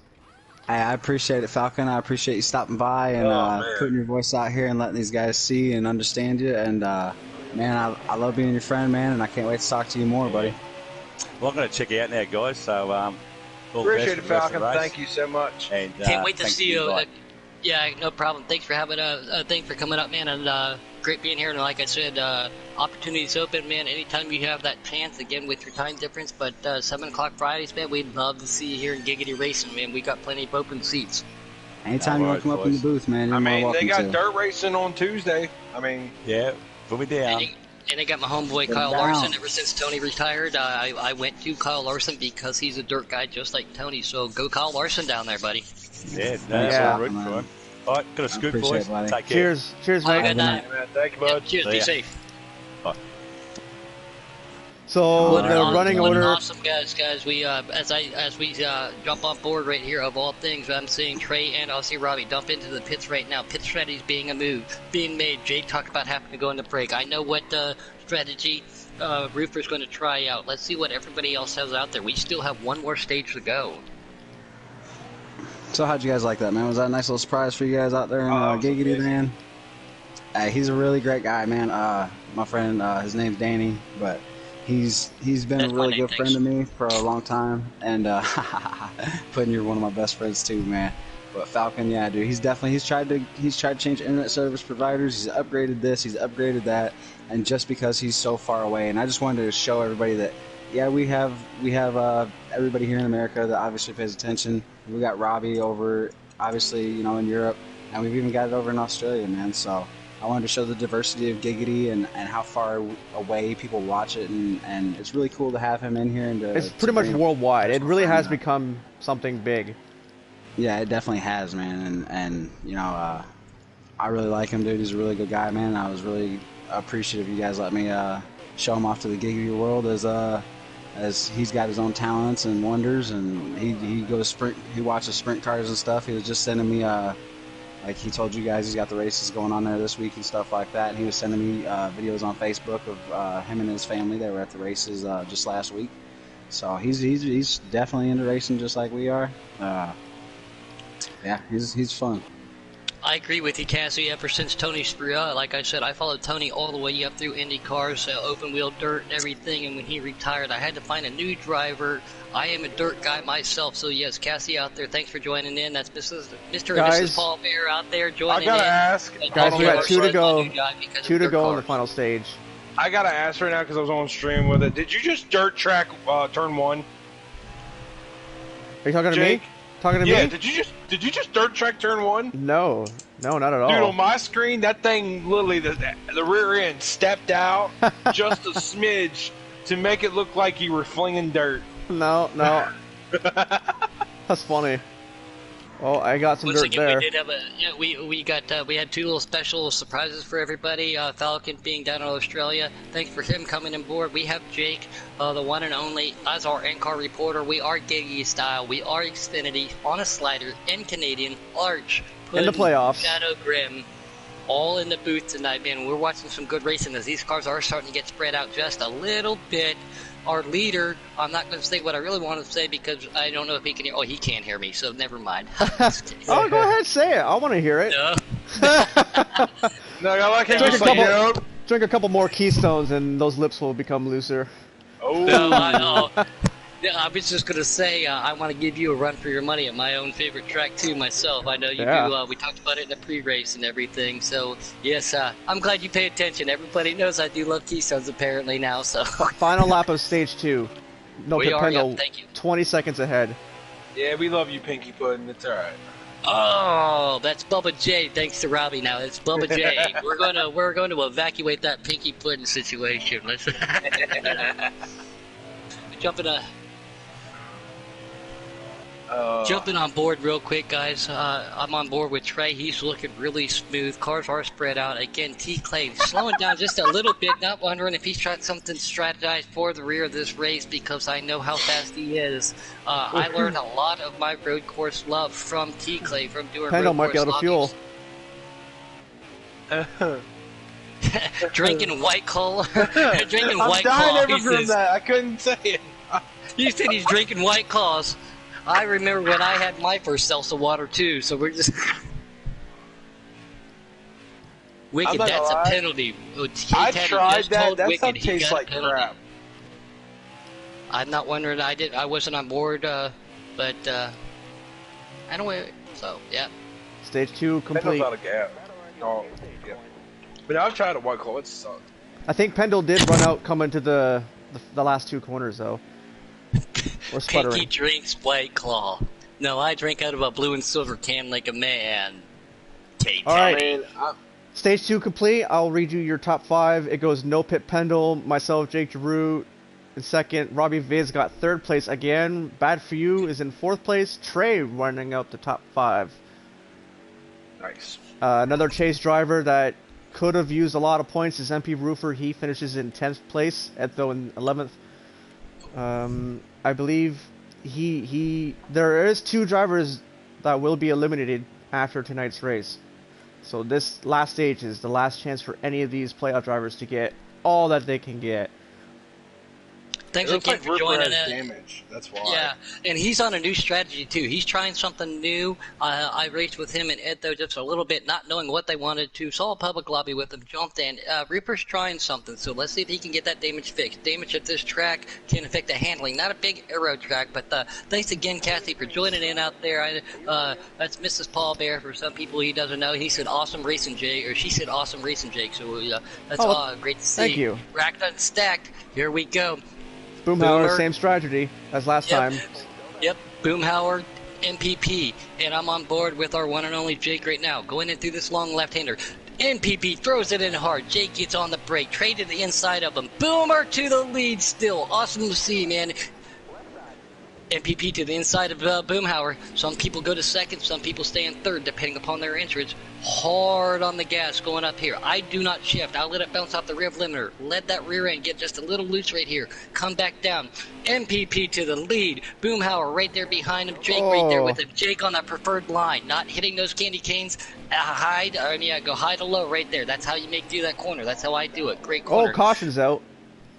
Speaker 4: I appreciate it, Falcon. I appreciate you stopping by and putting your voice out here and letting these guys see and understand you. And, man, I love being your friend, man, and I can't wait to talk to you more, buddy.
Speaker 5: Well, I'm going to check you out now, guys. So,
Speaker 1: appreciate it, Falcon. Thank you so much.
Speaker 5: And,
Speaker 2: can't wait to see you. Yeah, no problem. Thanks for having thanks for coming up, man, and great being here. And like I said, opportunities open, man. Anytime you have that chance, again with your time difference. But 7 o'clock Fridays, man, we'd love to see you here in Giggity Racing, man. We got plenty of open seats.
Speaker 4: Anytime you want to come up in the booth, man.
Speaker 1: I mean, they got dirt racing on Tuesday. I mean,
Speaker 5: yeah, we'll be down.
Speaker 2: And I got my homeboy Kyle Larson. Ever since Tony retired, I went to Kyle Larson because he's a dirt guy just like Tony. So go Kyle Larson down there, buddy.
Speaker 5: Yeah, that's all right for him. All right, got a scoop, boys. Take care.
Speaker 3: Cheers. Cheers,
Speaker 2: Have a
Speaker 3: mate.
Speaker 2: good night.
Speaker 1: Thank you, bud.
Speaker 2: Cheers. Be safe.
Speaker 3: So the running order.
Speaker 2: Awesome, guys. We as we jump on board right here, of all things, I'm seeing Trey and I'll see Robbie dump into the pits right now. Pit strategies being made. Jake talked about having to go into break. I know what strategy Roofer's going to try out. Let's see what everybody else has out there. We still have one more stage to go.
Speaker 4: So how'd you guys like that, man? Was that a nice little surprise for you guys out there in Giggity, man? He's a really great guy, man. My friend, his name's Danny, but he's been a really good friend to me for a long time, and Puddin', you're one of my best friends too, man. But Falcon, yeah, dude, he's tried to change internet service providers. He's upgraded this, he's upgraded that, and just because he's so far away, and I just wanted to show everybody that, yeah, we have everybody here in America that obviously pays attention. We got Robbie over, obviously, you know, in Europe, and we've even got it over in Australia, man. So I wanted to show the diversity of Giggity and how far away people watch it, and it's really cool to have him in here. And
Speaker 3: it's pretty much worldwide. It really has become something big.
Speaker 4: Yeah, it definitely has, man. And you know, I really like him, dude. He's a really good guy, man. I was really appreciative you guys let me show him off to the Giggity world as he's got his own talents and wonders, and he goes sprint. He watches sprint cars and stuff. He was just sending me like he told you guys, he's got the races going on there this week and stuff like that. And he was sending me videos on Facebook of him and his family. They were at the races just last week. So he's definitely into racing just like we are. Yeah, he's fun.
Speaker 2: I agree with you, Cassie. Ever since Tony like I said, I followed Tony all the way up through Indy cars, open wheel dirt and everything, and when he retired, I had to find a new driver. I am a dirt guy myself, so yes, Cassie out there, thanks for joining in. That's Mr. and Mrs. Paul Bear out there joining in.
Speaker 1: I gotta ask.
Speaker 3: Guys, we got two to go. Two to go in the final stage.
Speaker 1: I gotta ask right now because I was on stream with it. Did you just dirt track turn 1?
Speaker 3: Are you talking to
Speaker 1: Jake?
Speaker 3: me? Talking to
Speaker 1: Yeah,
Speaker 3: me?
Speaker 1: did you just dirt track turn 1?
Speaker 3: No, not at all.
Speaker 1: Dude, on my screen, that thing literally the rear end stepped out just a smidge to make it look like you were flinging dirt.
Speaker 3: No. That's funny. Oh, I got some dirt there.
Speaker 2: We did have we had two little special surprises for everybody. Falcon being down in Australia, thanks for him coming on board. We have Jake, the one and only, as our in-car reporter. We are Giggity style. We are Xfinity on a slider in Canadian, Arch,
Speaker 3: in the playoffs,
Speaker 2: Shadow Grim, all in the booth tonight, man. We're watching some good racing as these cars are starting to get spread out just a little bit. Our leader, I'm not going to say what I really want to say because I don't know if he can hear. Oh, he can't hear me, so never mind.
Speaker 3: Oh, go ahead, say it. I want to hear it.
Speaker 1: No, I like how
Speaker 3: drink a couple more Keystones and those lips will become looser.
Speaker 1: Oh.
Speaker 2: No, I know. Yeah, I was just going to say, I want to give you a run for your money at my own favorite track, too, myself. I know you do. We talked about it in the pre-race and everything. So, yes, I'm glad you pay attention. Everybody knows I do love Keystones, apparently, now. So
Speaker 3: final lap of stage 2. No,
Speaker 2: we are,
Speaker 3: Pendle,
Speaker 2: thank you.
Speaker 3: 20 seconds ahead.
Speaker 1: Yeah, we love you, Pinky Puddin'. It's all right.
Speaker 2: Oh, that's Bubba J. Thanks to Robbie. Now it's Bubba J. We're going to evacuate that Pinky Puddin' situation. Let's jumping on board real quick, guys. I'm on board with Trey. He's looking really smooth. Cars are spread out. Again, T-Clay slowing down just a little bit. Not wondering if he's tried something strategized for the rear of this race because I know how fast he is. I learned a lot of my road course love from T-Clay, from doing
Speaker 3: Pendle
Speaker 2: road
Speaker 3: might be out of fuel.
Speaker 2: Drinking White Claw. Drinking
Speaker 1: I'm
Speaker 2: White
Speaker 1: dying
Speaker 2: Claw.
Speaker 1: ever from that. I couldn't say it.
Speaker 2: He said he's drinking White Claws. I remember when I had my first seltzer water too, so we're just... Wicked, that's a penalty.
Speaker 1: I tried that. That stuff tastes like crap.
Speaker 2: I'm not wondering. I wasn't on board, but anyway. So yeah.
Speaker 3: Stage 2 complete.
Speaker 1: Pendle's out of gas. Oh, yeah. But I've tried a White Claw. It sucked.
Speaker 3: I think Pendle did run out coming to the last 2 corners though. Or sputtering.
Speaker 2: Pinky drinks White Claw. No, I drink out of a blue and silver can like a man.
Speaker 3: All right. Stage 2 complete. I'll read you your top 5. It goes No Pit Pendle, myself, Jake Giroux in second. Robbie Viz got 3rd place again. Bad For You is in 4th place. Trey running out the top 5.
Speaker 1: Nice.
Speaker 3: Another chase driver that could have used a lot of points is MP Roofer. He finishes in 10th place, though in 11th. I believe there is 2 drivers that will be eliminated after tonight's race. So this last stage is the last chance for any of these playoff drivers to get all that they can get.
Speaker 2: Thanks
Speaker 1: It looks
Speaker 2: again
Speaker 1: like
Speaker 2: for
Speaker 1: Rupert
Speaker 2: joining
Speaker 1: has
Speaker 2: us.
Speaker 1: damage. That's why.
Speaker 2: Yeah, and he's on a new strategy too. He's trying something new. I raced with him and Ed though just a little bit, not knowing what they wanted to. Saw a public lobby with him, jumped in. Rupert's trying something, so let's see if he can get that damage fixed. Damage at this track can affect the handling. Not a big aero track, but thanks again, Kathy, for joining in out there. That's Mrs. Paul Bear. For some people he doesn't know, he said awesome racing Jake, or she said awesome racing Jake. So that's great to see.
Speaker 3: Thank you.
Speaker 2: Racked and stacked. Here we go.
Speaker 3: Boomhauer, same strategy as last time.
Speaker 2: Yep, Boomhauer, MPP, and I'm on board with our one and only Jake right now. Going in through this long left-hander. MPP throws it in hard. Jake gets on the brake. Trey to the inside of him. Boomer to the lead still. Awesome to see, man. MPP to the inside of Boomhauer. Some people go to second, some people stay in third, depending upon their entrance. Hard on the gas going up here. I do not shift. I'll let it bounce off the rear limiter. Let that rear end get just a little loose right here. Come back down. MPP to the lead. Boomhauer right there behind him. Jake right there with him. Jake on that preferred line. Not hitting those candy canes. Go high to low right there. That's how you make do that corner. That's how I do it. Great corner.
Speaker 3: Oh, caution's out.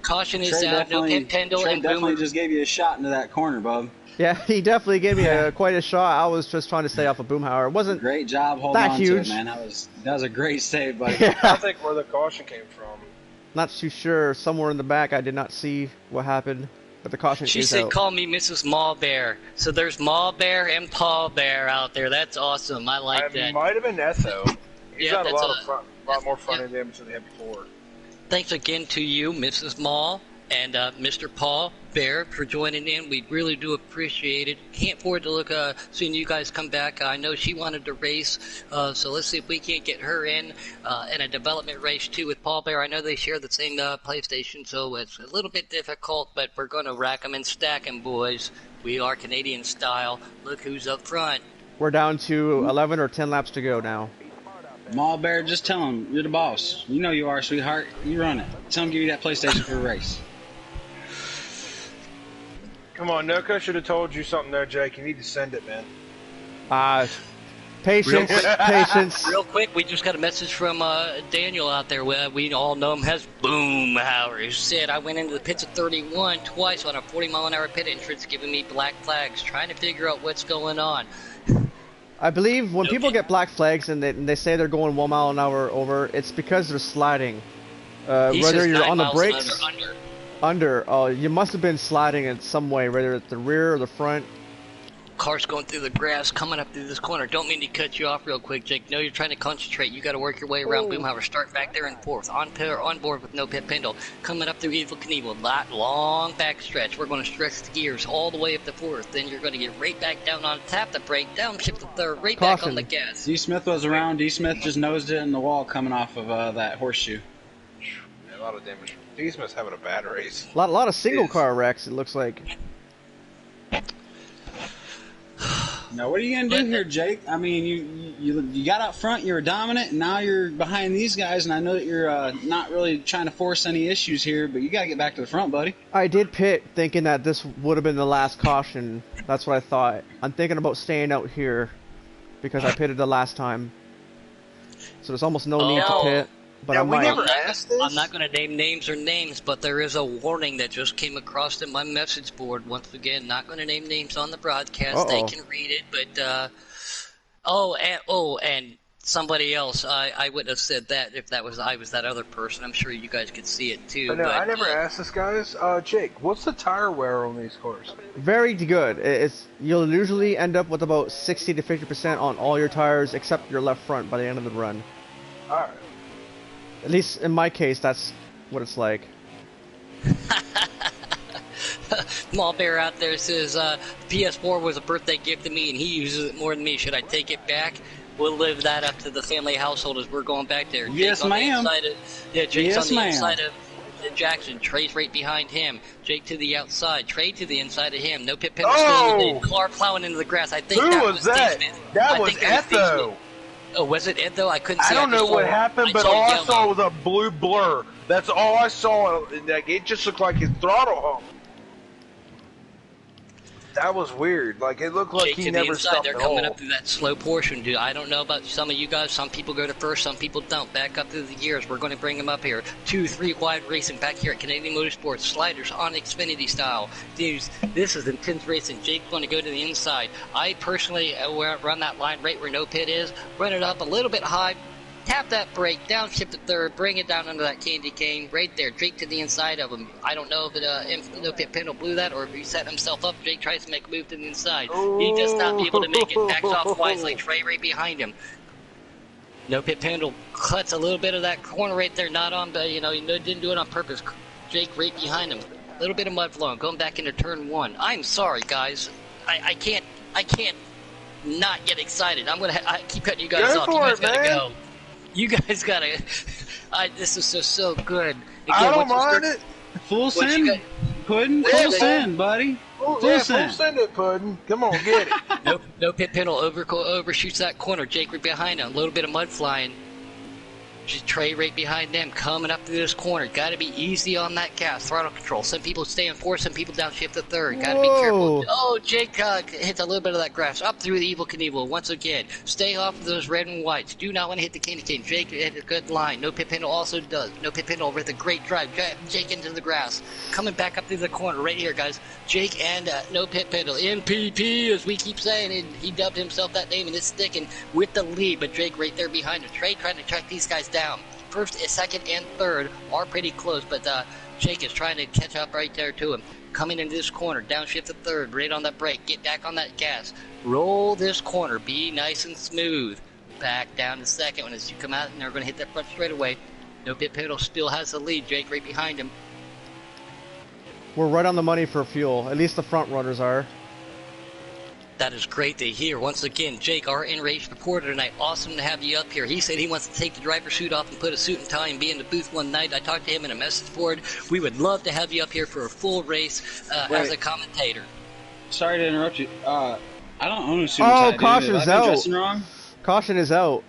Speaker 2: Caution is out. No pin pendle.
Speaker 4: Trey
Speaker 2: And
Speaker 4: definitely
Speaker 2: Boomer.
Speaker 4: just gave you a shot into that corner, bub.
Speaker 3: Yeah, he definitely gave me quite a shot. I was just trying to stay off of Boomhauer. It wasn't
Speaker 4: Great job holding
Speaker 3: that
Speaker 4: on
Speaker 3: huge.
Speaker 4: to it, man. That was a great save, buddy.
Speaker 1: I
Speaker 3: Yeah,
Speaker 1: think where the caution came from.
Speaker 3: not too sure. Somewhere in the back, I did not see what happened, but the caution
Speaker 2: She
Speaker 3: is
Speaker 2: said,
Speaker 3: out.
Speaker 2: call me Mrs. Mall Bear. So there's Mall Bear and Paul Bear out there. That's awesome. I like
Speaker 1: It
Speaker 2: that.
Speaker 1: might have been Etho. He's
Speaker 2: Yeah,
Speaker 1: got a
Speaker 2: that's
Speaker 1: lot more front end damage than they had before.
Speaker 2: Thanks again to you, Mrs. Mall, and Mr. Paul Bear for joining in. We really do appreciate it. Can't forward to look seeing you guys come back. I know she wanted to race, so let's see if we can't get her in a development race too with Paul Bear. I know they share the same PlayStation, so it's a little bit difficult, but we're going to rack them and stack them, boys. We are Canadian style. Look who's up front.
Speaker 3: We're down to 11 or 10 laps to go now.
Speaker 4: Mall Bear, just tell him you're the boss. You know you are, sweetheart. You run it. Tell him give you that PlayStation for a race.
Speaker 1: Come on, Noka should have told you something there, Jake. You need to send it, man.
Speaker 3: Patience, patience.
Speaker 2: Real quick, we just got a message from Daniel out there. We all know him as Boomhauer. He said, I went into the pits at 31 twice on a 40-mile-an-hour pit entrance, giving me black flags, trying to figure out what's going on.
Speaker 3: I believe when people get black flags and they say they're going 1 mile an hour over, it's because they're sliding.
Speaker 2: He
Speaker 3: Whether
Speaker 2: says
Speaker 3: you're
Speaker 2: 9
Speaker 3: on the
Speaker 2: miles an
Speaker 3: brakes,
Speaker 2: hour under.
Speaker 3: you must have been sliding in some way, whether it's the rear or the front.
Speaker 2: Car's going through the grass, coming up through this corner. Don't mean to cut you off real quick, Jake. No, you're trying to concentrate. You got to work your way around Boomhauer. Start back there and forth. On board with no pit pendle. Coming up through Evil Knievel. Long back stretch. We're going to stretch the gears all the way up to fourth. Then you're going to get right back down on tap the brake, downshift the third, right back on the gas.
Speaker 4: D. Smith was around. D. Smith just nosed it in the wall coming off of that horseshoe.
Speaker 1: Yeah, a lot of damage. D. Smith's having a bad race.
Speaker 3: A lot of single car wrecks, it looks like.
Speaker 4: Now, what are you going to do here, Jake? I mean, you got up front, you were dominant, and now you're behind these guys, and I know that you're not really trying to force any issues here, but you got to get back to the front, buddy.
Speaker 3: I did pit thinking that this would have been the last caution. That's what I thought. I'm thinking about staying out here because I pitted the last time. So there's almost no need to pit. But
Speaker 1: Yeah,
Speaker 3: I
Speaker 1: we
Speaker 3: might.
Speaker 1: never asked this.
Speaker 2: I'm not going to name names or names, but there is a warning that just came across in my message board. Once again, not going to name names on the broadcast. They can read it, but and somebody else. I wouldn't have said that if I was that other person. I'm sure you guys could see it too.
Speaker 1: No,
Speaker 2: but,
Speaker 1: I never asked this, guys. Jake, what's the tire wear on these cars?
Speaker 3: Very good. You'll usually end up with about 60 to 50% on all your tires except your left front by the end of the run.
Speaker 1: All right.
Speaker 3: At least in my case, that's what it's like.
Speaker 2: Small Bear out there says PS4 was a birthday gift to me, and he uses it more than me. Should I take it back? We'll live that up to the family household as we're going back there.
Speaker 4: Yes,
Speaker 2: Jake's on the
Speaker 4: ma'am.
Speaker 2: inside of, yeah, Jake's
Speaker 4: Yes,
Speaker 2: on the
Speaker 4: ma'am.
Speaker 2: inside of Jackson. Trey's right behind him. Jake to the outside. Trey to the inside of him. No pit pin. Still in the car plowing into the grass. I think
Speaker 1: Who
Speaker 2: that
Speaker 1: was that?
Speaker 2: Steve Smith.
Speaker 1: That
Speaker 2: I
Speaker 1: was
Speaker 2: think that Steve
Speaker 1: Etho.
Speaker 2: Smith. Oh, was it Ed though? I couldn't see.
Speaker 1: I don't know
Speaker 2: just
Speaker 1: what
Speaker 2: saw-
Speaker 1: happened, but all I saw was a blue blur. That's all I saw. Like, it just looked like his throttle home. That was weird. Like, it looked like
Speaker 2: Jake
Speaker 1: he
Speaker 2: to the
Speaker 1: never
Speaker 2: inside.
Speaker 1: stopped
Speaker 2: They're
Speaker 1: at
Speaker 2: coming
Speaker 1: all.
Speaker 2: up through that slow portion, dude. I don't know about some of you guys. Some people go to first, some people don't. Back up through the gears. We're going to bring them up here. 2-3 wide racing back here at Canadian Motorsports. Sliders on Xfinity style. Dudes, this is intense racing. Jake's going to go to the inside. I personally run that line right where no pit is. Run it up a little bit high. Tap that brake, downshift to third, bring it down under that candy cane, right there. Jake to the inside of him. I don't know if no pit Pendle blew that or if he set himself up. Jake tries to make a move to the inside. He does not be able to make it. Backs off wisely. Trey right behind him. No pit Pendle cuts a little bit of that corner right there. Not on, but he didn't do it on purpose. Jake right behind him. A little bit of mud flowing, going back into turn one. I'm sorry, guys. I can't not get excited. I keep cutting you guys off. You guys gotta go. You guys gotta. This is so good. Again,
Speaker 1: I don't mind it.
Speaker 4: Full send, Puddin'.
Speaker 1: Yeah,
Speaker 4: Full
Speaker 1: man.
Speaker 4: send, buddy.
Speaker 1: Full
Speaker 4: send.
Speaker 1: send it, Puddin'. Come on, get it.
Speaker 2: No pit Pendle overshoots that corner. Jake right behind him. A little bit of mud flying. Just Trey right behind them, coming up through this corner. Got to be easy on that gas, throttle control. Some people stay in fourth, some people downshift to third. Got to be careful. Oh, Jake hits a little bit of that grass up through the Evil Knievel once again. Stay off of those red and whites. Do not want to hit the candy cane. Jake hit a good line. No pit Pendle also does. No pit Pendle with a great drive. Jake into the grass, coming back up through the corner right here, guys. Jake and no pit Pendle. NPP, as we keep saying, and he dubbed himself that name, and it's sticking with the lead. But Jake right there behind him. Trey trying to track these guys down. First, second, and third are pretty close, but Jake is trying to catch up right there to him. Coming into this corner, downshift to third, right on that brake, get back on that gas. Roll this corner, be nice and smooth. Back down to second one as you come out, and they're going to hit that front straightaway. No pit Pendle still has the lead. Jake right behind him.
Speaker 3: We're right on the money for fuel. At least the front runners are.
Speaker 2: That is great to hear. Once again, Jake, our in-race reporter tonight. Awesome to have you up here. He said he wants to take the driver's suit off and put a suit and tie and be in the booth one night. I talked to him in a message board. We would love to have you up here for a full race as a commentator.
Speaker 4: Sorry to interrupt you. I don't own a suit and tie.
Speaker 3: Caution's
Speaker 4: Have I been
Speaker 3: out.
Speaker 4: dressing wrong?
Speaker 3: Caution is out.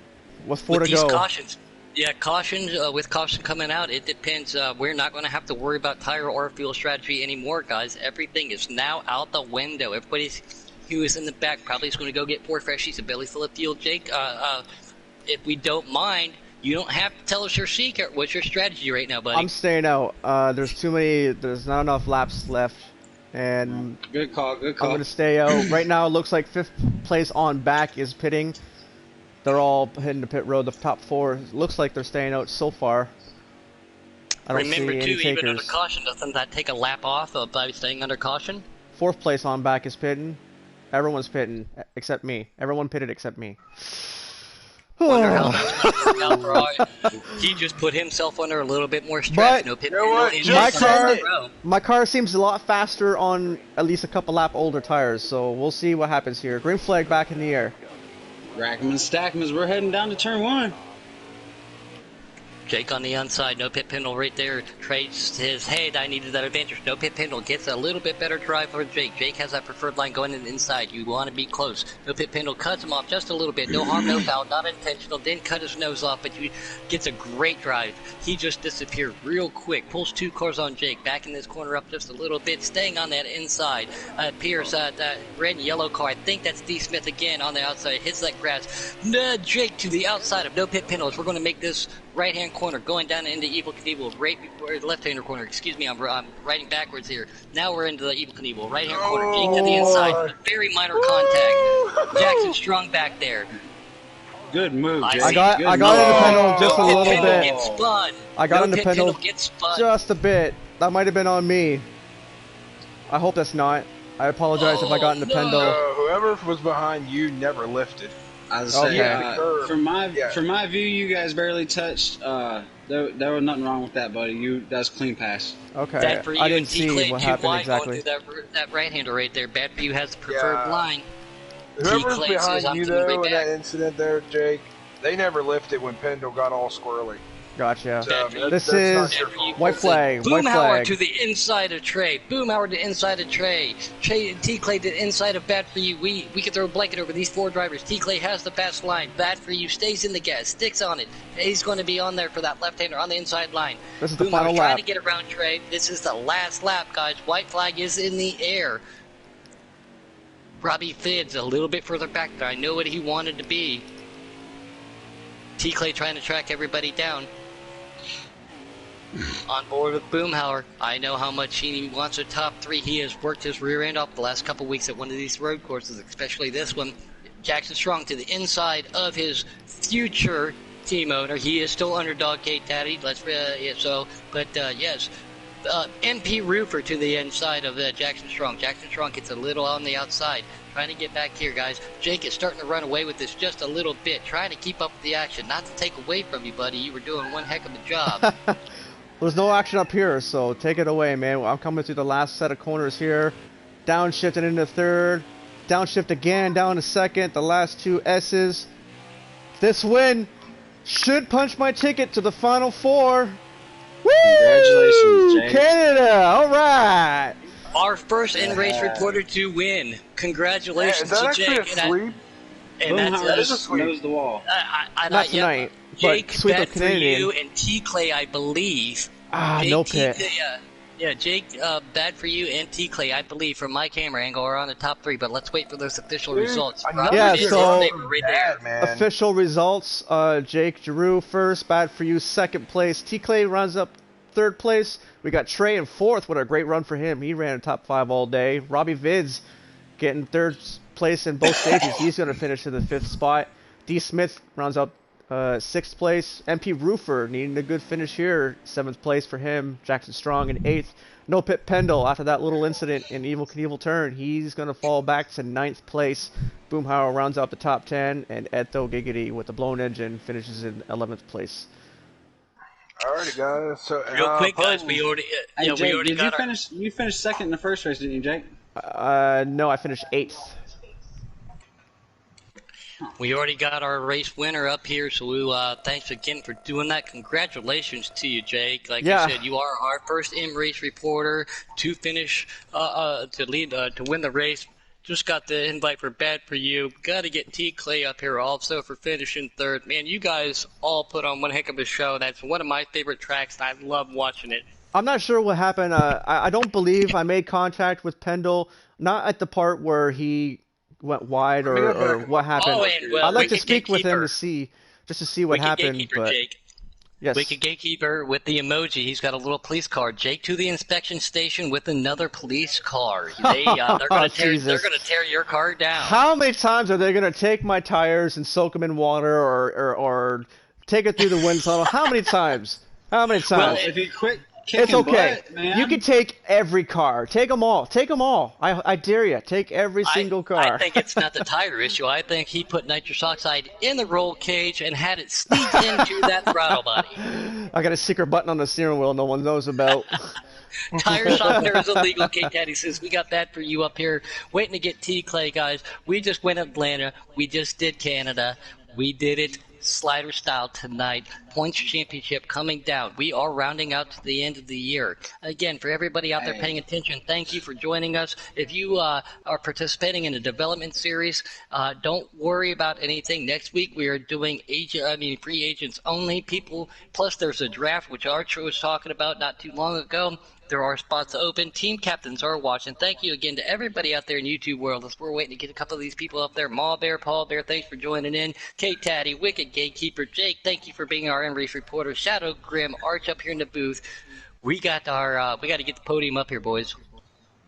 Speaker 3: With 4
Speaker 2: With
Speaker 3: to
Speaker 2: these
Speaker 3: go.
Speaker 2: cautions. Yeah, caution, with caution coming out, it depends. We're not going to have to worry about tire or fuel strategy anymore, guys. Everything is now out the window. Who is in the back probably is going to go get 4 freshies, a belly full of fuel. Jake, if we don't mind, you don't have to tell us your secret. What's your strategy right now, buddy?
Speaker 3: I'm staying out. There's not enough laps left. And
Speaker 4: Good call.
Speaker 3: I'm going to stay out. Right now, it looks like 5th place on back is pitting. They're all hitting the pit road. The top 4 looks like they're staying out so far. I don't
Speaker 2: Remember,
Speaker 3: see
Speaker 2: too,
Speaker 3: any
Speaker 2: even under
Speaker 3: takers.
Speaker 2: caution, doesn't that take a lap off by staying under caution?
Speaker 3: 4th place on back is pitting. Everyone's pitting except me. Everyone pitted except me.
Speaker 2: Wonder how that's going to work out for all. He just put himself under a little bit more stress.
Speaker 3: But-
Speaker 2: No pit
Speaker 1: You know what?
Speaker 2: penalty.
Speaker 1: Just
Speaker 3: My
Speaker 1: car-
Speaker 3: My car seems a lot faster on at least a couple lap older tires, so we'll see what happens here. Green flag back in the air.
Speaker 4: Rack 'em and stack 'em as we're heading down to turn 1.
Speaker 2: Jake on the inside, no pit Pendle right there. Trades his head. I needed that advantage. No pit Pendle gets a little bit better drive for Jake. Jake has that preferred line going in the inside. You want to be close. No pit Pendle cuts him off just a little bit. No harm, no foul. Not intentional. Didn't cut his nose off, but he gets a great drive. He just disappeared real quick. Pulls 2 cars on Jake. Back in this corner up just a little bit. Staying on that inside. Pierce, that red and yellow car. I think that's D. Smith again on the outside. Hits that grass. Jake to the outside of no pit Pendles. We're going to make this right-hand corner going down into Evil Knievel, right before the left-hander corner. Excuse me, I'm writing backwards here. Now we're into the Evil Knievel, right-hand corner. Jake to the inside, very minor contact. Jackson strong back there.
Speaker 4: Good move, Jake.
Speaker 3: I got
Speaker 4: Good
Speaker 3: in the
Speaker 4: move.
Speaker 3: pedal just a
Speaker 2: No
Speaker 3: little
Speaker 2: pit Pendle
Speaker 3: bit.
Speaker 2: gets spun.
Speaker 3: I got in the
Speaker 2: pit
Speaker 3: pedal
Speaker 2: Pendle gets spun.
Speaker 3: just a bit. That might have been on me. I hope that's not. I apologize if I got in the
Speaker 2: no.
Speaker 3: pendle.
Speaker 1: Whoever was behind you never lifted.
Speaker 4: I was
Speaker 3: Okay.
Speaker 4: saying, from my
Speaker 1: Yeah.
Speaker 4: view, you guys barely touched. There was nothing wrong with that, buddy. That's clean pass.
Speaker 3: Okay,
Speaker 2: Bad for you
Speaker 3: I
Speaker 2: and
Speaker 3: didn't see
Speaker 2: D-Clay
Speaker 3: what
Speaker 2: too
Speaker 3: happened
Speaker 2: wide
Speaker 3: exactly.
Speaker 2: going through that right-hander right there. Bad for you has the preferred
Speaker 1: Yeah.
Speaker 2: line.
Speaker 1: Whoever's
Speaker 2: Clay says
Speaker 1: behind
Speaker 2: I'm
Speaker 1: you,
Speaker 2: coming right
Speaker 1: though, in
Speaker 2: back.
Speaker 1: that incident there, Jake, they never lifted when Pendle got all squirrely.
Speaker 3: Gotcha.
Speaker 1: So, I mean,
Speaker 3: This
Speaker 1: that's not
Speaker 3: is
Speaker 1: your fault.
Speaker 3: white flag. White
Speaker 2: Boomhauer to
Speaker 3: flag.
Speaker 2: the inside of Trey. Boomhauer to the inside of Trey. T-Clay to the inside of Bad For You. We can throw a blanket over these 4 drivers. T-Clay has the fast line. Bad For You stays in the gas, sticks on it. He's going to be on there for that left-hander on the inside line.
Speaker 3: This is the
Speaker 2: Boomhauer's
Speaker 3: final
Speaker 2: trying
Speaker 3: lap.
Speaker 2: to get around Trey. This is the last lap, guys. White flag is in the air. Robbie Fid's a little bit further back, but I know what he wanted to be. T-Clay trying to track everybody down. On board with Boomhauer. I know how much he wants a top 3. He has worked his rear end off the last couple weeks at one of these road courses, especially this one. Jackson Strong to the inside of his future team owner. He is still underdog Kate Daddy. Yes. MP Roofer to the inside of Jackson Strong. Jackson Strong gets a little on the outside. Trying to get back here, guys. Jake is starting to run away with this just a little bit. Trying to keep up with the action. Not to take away from you, buddy. You were doing one heck of a job.
Speaker 3: There's no action up here, so take it away, man. I'm coming through the last set of corners here. Downshifting into third. Downshift again, down to second. The last 2 S's. This win should punch my ticket to the final 4. Woo!
Speaker 4: Congratulations, Jake.
Speaker 3: Canada, all right.
Speaker 2: Our first in-race reporter to win. Congratulations
Speaker 1: Is that
Speaker 2: to
Speaker 1: actually
Speaker 2: Jake.
Speaker 1: a sweep?
Speaker 4: Boomhauer
Speaker 1: is a sweep.
Speaker 4: knows the wall.
Speaker 3: Not tonight,
Speaker 2: Jake,
Speaker 3: but sweep
Speaker 2: Bad
Speaker 3: of
Speaker 2: For
Speaker 3: Canadian.
Speaker 2: You, and T-Clay, I believe. Jake,
Speaker 3: No pit.
Speaker 2: Jake, Bad For You, and T-Clay, I believe, from my camera angle, are on the top 3, but let's wait for those official results.
Speaker 3: Yeah,
Speaker 2: It is
Speaker 3: so-
Speaker 2: they were right there.
Speaker 1: Man.
Speaker 3: Official results, Jake Giroux first, Bad For You second place. T-Clay runs up third place. We got Trey in fourth. What a great run for him. He ran top 5 all day. Robbie Vids getting third place in both stages. He's going to finish in the 5th spot. D. Smith rounds up 6th place. MP Roofer needing a good finish here. 7th place for him. Jackson Strong in 8th. No Pit Pendle, after that little incident in Evil Knievel turn, he's going to fall back to 9th place. Boomhauer rounds out the top 10. And Eto Giggity with the blown engine finishes in 11th place.
Speaker 1: Alrighty, guys. So,
Speaker 2: Real quick, guys, we already,
Speaker 4: Hey, Jake,
Speaker 2: we already
Speaker 4: did
Speaker 2: got
Speaker 4: you finish? You finished second in the first race, didn't you, Jake?
Speaker 3: No, I finished 8th.
Speaker 2: We already got our race winner up here, so thanks again for doing that. Congratulations to you, Jake. Like
Speaker 3: Yeah.
Speaker 2: I said, you are our first in-race reporter to finish, to win the race. Just got the invite for Bad For You. Got to get T-Clay up here also for finishing third. Man, you guys all put on one heck of a show. That's one of my favorite tracks, and I love watching it.
Speaker 3: I'm not sure what happened. I don't believe I made contact with Pendle. Not at the part where he went wide or what happened.
Speaker 2: Oh, and,
Speaker 3: I'd like to
Speaker 2: Wicked
Speaker 3: speak with him
Speaker 2: Gatekeeper.
Speaker 3: to see what
Speaker 2: Wicked
Speaker 3: happened.
Speaker 2: Gatekeeper,
Speaker 3: But
Speaker 2: Jake.
Speaker 3: yes,
Speaker 2: Wicked Gatekeeper with the emoji. He's got a little police car. Jake to the inspection station with another police car. They're going
Speaker 3: Jesus.
Speaker 2: to tear your car down.
Speaker 3: How many times are they going to take my tires and soak them in water or take it through the wind tunnel? How many times? How many times?
Speaker 2: Well,
Speaker 4: If you quit kicking
Speaker 3: It's okay.
Speaker 4: butt, man.
Speaker 3: You can take every car. Take them all. Take them all. I dare you. Take every single car.
Speaker 2: I think it's not the tire issue. I think he put nitrous oxide in the roll cage and had it sneak into that throttle body.
Speaker 3: I got a secret button on the steering wheel no one knows about.
Speaker 2: Tire softener is illegal. Kate Daddy says, we got Bad For You up here waiting to get T-Clay, guys. We just went Atlanta. We just did Canada. We did it slider style tonight. Points championship coming down. We are rounding out to the end of the year. Again, for everybody out there paying attention, thank you for joining us. If you are participating in a development series, don't worry about anything. Next week we are doing free agents only people. Plus there's a draft, which Archer was talking about not too long ago. There are spots open. Team captains are watching. Thank you again to everybody out there in YouTube world. As we're waiting to get a couple of these people up there. Ma Bear, Paul Bear, thanks for joining in. Kate Taddy, Wicked Gatekeeper, Jake, thank you for being our in-race reporter. Shadow Grim, Arch up here in the booth. We got to get the podium up here, boys.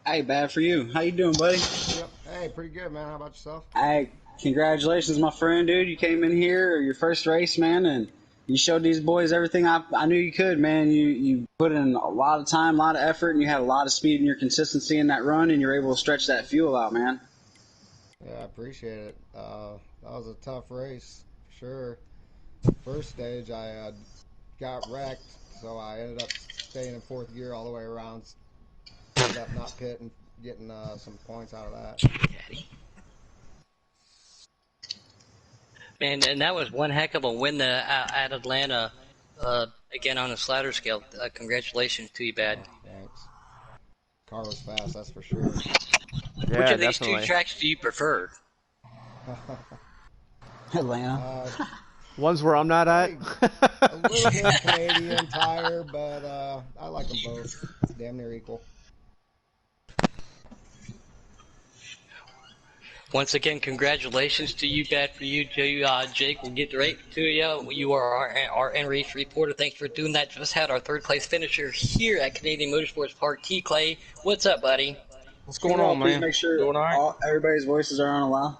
Speaker 4: Hey, Bad For You. How you doing, buddy?
Speaker 6: Yep. Hey, pretty good, man. How about yourself?
Speaker 4: Hey, congratulations, my friend, dude. You came in here, your first race, man, and you showed these boys everything I knew you could, man. You put in a lot of time, a lot of effort, and you had a lot of speed in your consistency in that run, and you're able to stretch that fuel out, man.
Speaker 6: Yeah, I appreciate it. That was a tough race, for sure. First stage, I got wrecked, so I ended up staying in fourth gear all the way around. Ended up not pitting, getting some points out of that.
Speaker 2: And that was one heck of a win at Atlanta. Again on a slider scale. Congratulations to you, Bad.
Speaker 6: Oh, thanks. Car was fast, that's for sure.
Speaker 2: Which
Speaker 3: Yeah,
Speaker 2: of these two
Speaker 3: definitely.
Speaker 2: tracks do you prefer?
Speaker 4: Atlanta.
Speaker 3: Ones where I'm not at.
Speaker 6: A little bit Canadian Tire, but I like them both. Damn near equal.
Speaker 2: Once again, congratulations to you, Bad for you, Jake. We'll get right to you. You are our race reporter. Thanks for doing that. Just had our third place finisher here at Canadian Motorsports Park. T. Clay, what's up, buddy?
Speaker 7: What's going on, man?
Speaker 4: Please make sure
Speaker 7: Doing all right?
Speaker 4: everybody's voices are on allow.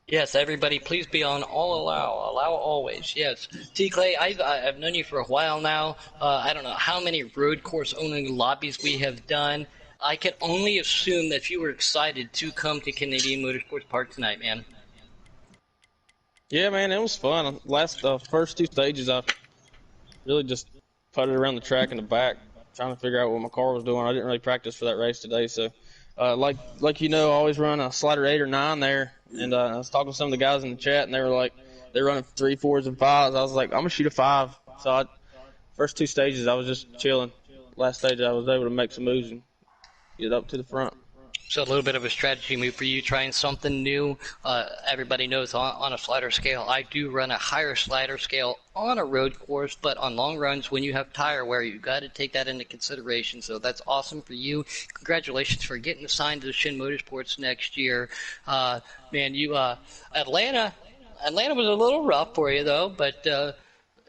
Speaker 2: Yes, everybody, please be on all allow always. Yes, T. Clay, I've known you for a while now. I don't know how many road course owning lobbies we have done. I can only assume that you were excited to come to Canadian Motorsports Park tonight, man.
Speaker 7: Yeah, man, it was fun. First two stages, I really just putted around the track in the back, trying to figure out what my car was doing. I didn't really practice for that race today, so like you know, I always run a slider 8 or 9 there. And I was talking to some of the guys in the chat, and they were like, they're running 3, 4s, and 5s. I was like, I'm gonna shoot a 5. So first two stages, I was just chilling. Last stage, I was able to make some moves and get up to the front.
Speaker 2: So a little bit of a strategy move for you, trying something new. Everybody knows on a slider scale, I do run a higher slider scale on a road course, but on long runs, when you have tire wear, you got to take that into consideration. So that's awesome for you. Congratulations for getting assigned to Shin Motorsports next year. Man, Atlanta was a little rough for you though, but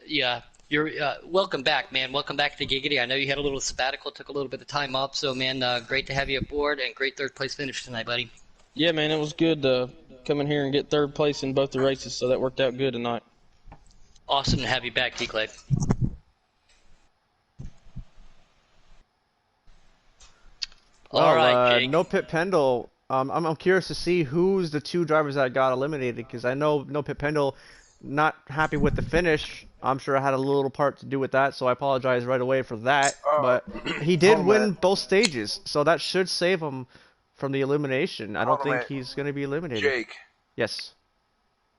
Speaker 2: yeah. You're welcome back, man. Welcome back to Giggity. I know you had a little sabbatical, took a little bit of time off, so man, great to have you aboard and great third place finish tonight, buddy.
Speaker 7: Yeah, man, it was good to come in here and get third place in both the races, so that worked out good tonight.
Speaker 2: Awesome to have you back, T-Clay.
Speaker 3: Well,
Speaker 2: All right, Jake.
Speaker 3: No Pit Pendle. I'm curious to see who's the two drivers that got eliminated, because I know No Pit Pendle not happy with the finish. I'm sure I had a little part to do with that, so I apologize right away for that. But he did win both stages, so that should save him from the elimination. I don't think he's going to be eliminated.
Speaker 1: Jake.
Speaker 3: Yes.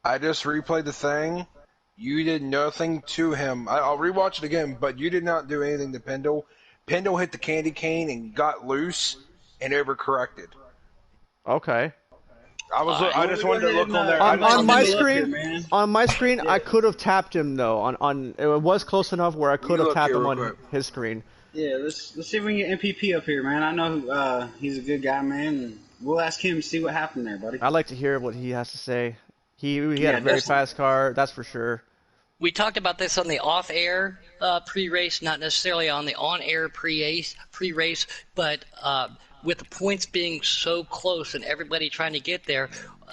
Speaker 1: I just replayed the thing. You did nothing to him. I'll rewatch it again, but you did not do anything to Pendle. Pendle hit the candy cane and got loose and overcorrected.
Speaker 3: Okay.
Speaker 1: I just wanted to look on there.
Speaker 3: On my screen, I could have tapped him though. It was close enough where I could have tapped him on his screen.
Speaker 4: Yeah, let's see if we can get MPP up here, man. I know he's a good guy, man. And we'll ask him to see what happened there, buddy.
Speaker 3: I'd like to hear what he has to say. He had a very fast car, that's for sure.
Speaker 2: We talked about this on the off-air pre-race, not necessarily on the on-air pre-race, but with the points being so close and everybody trying to get there,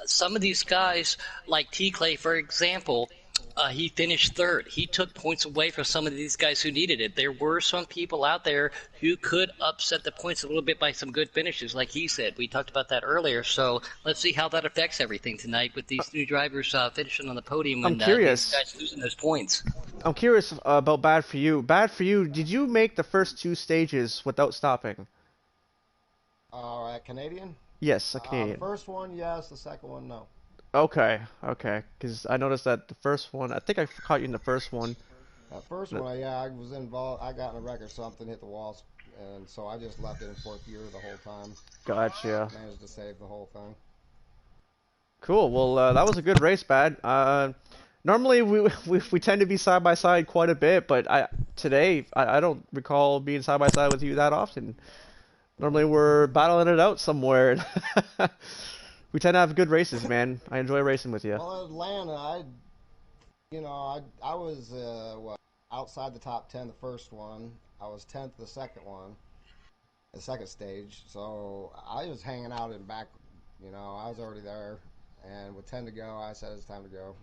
Speaker 2: some of these guys, like T-Clay, for example, he finished third. He took points away from some of these guys who needed it. There were some people out there who could upset the points a little bit by some good finishes, like he said. We talked about that earlier. So let's see how that affects everything tonight with these new drivers finishing on the podium and these guys losing those points.
Speaker 3: I'm curious about Bad For You. Bad For You, did you make the first two stages without stopping?
Speaker 6: All right, Canadian?
Speaker 3: Yes, a Canadian.
Speaker 6: The first one, yes. The second one, no.
Speaker 3: Okay. Because I noticed that the first one, I think I caught you in the first one.
Speaker 6: That first one, I was involved. I got in a wreck or something, hit the walls, and so I just left it in fourth gear the whole time.
Speaker 3: Gotcha.
Speaker 6: Managed to save the whole thing.
Speaker 3: Cool. Well, that was a good race, Bad. Normally we tend to be side by side quite a bit, but today I don't recall being side by side with you that often. Normally we're battling it out somewhere. We tend to have good races, man. I enjoy racing with you.
Speaker 6: Well, Atlanta, I was outside the top 10 the first one. I was 10th the second one, the second stage. So I was hanging out in back. I was already there, and with 10 to go, I said it's time to go.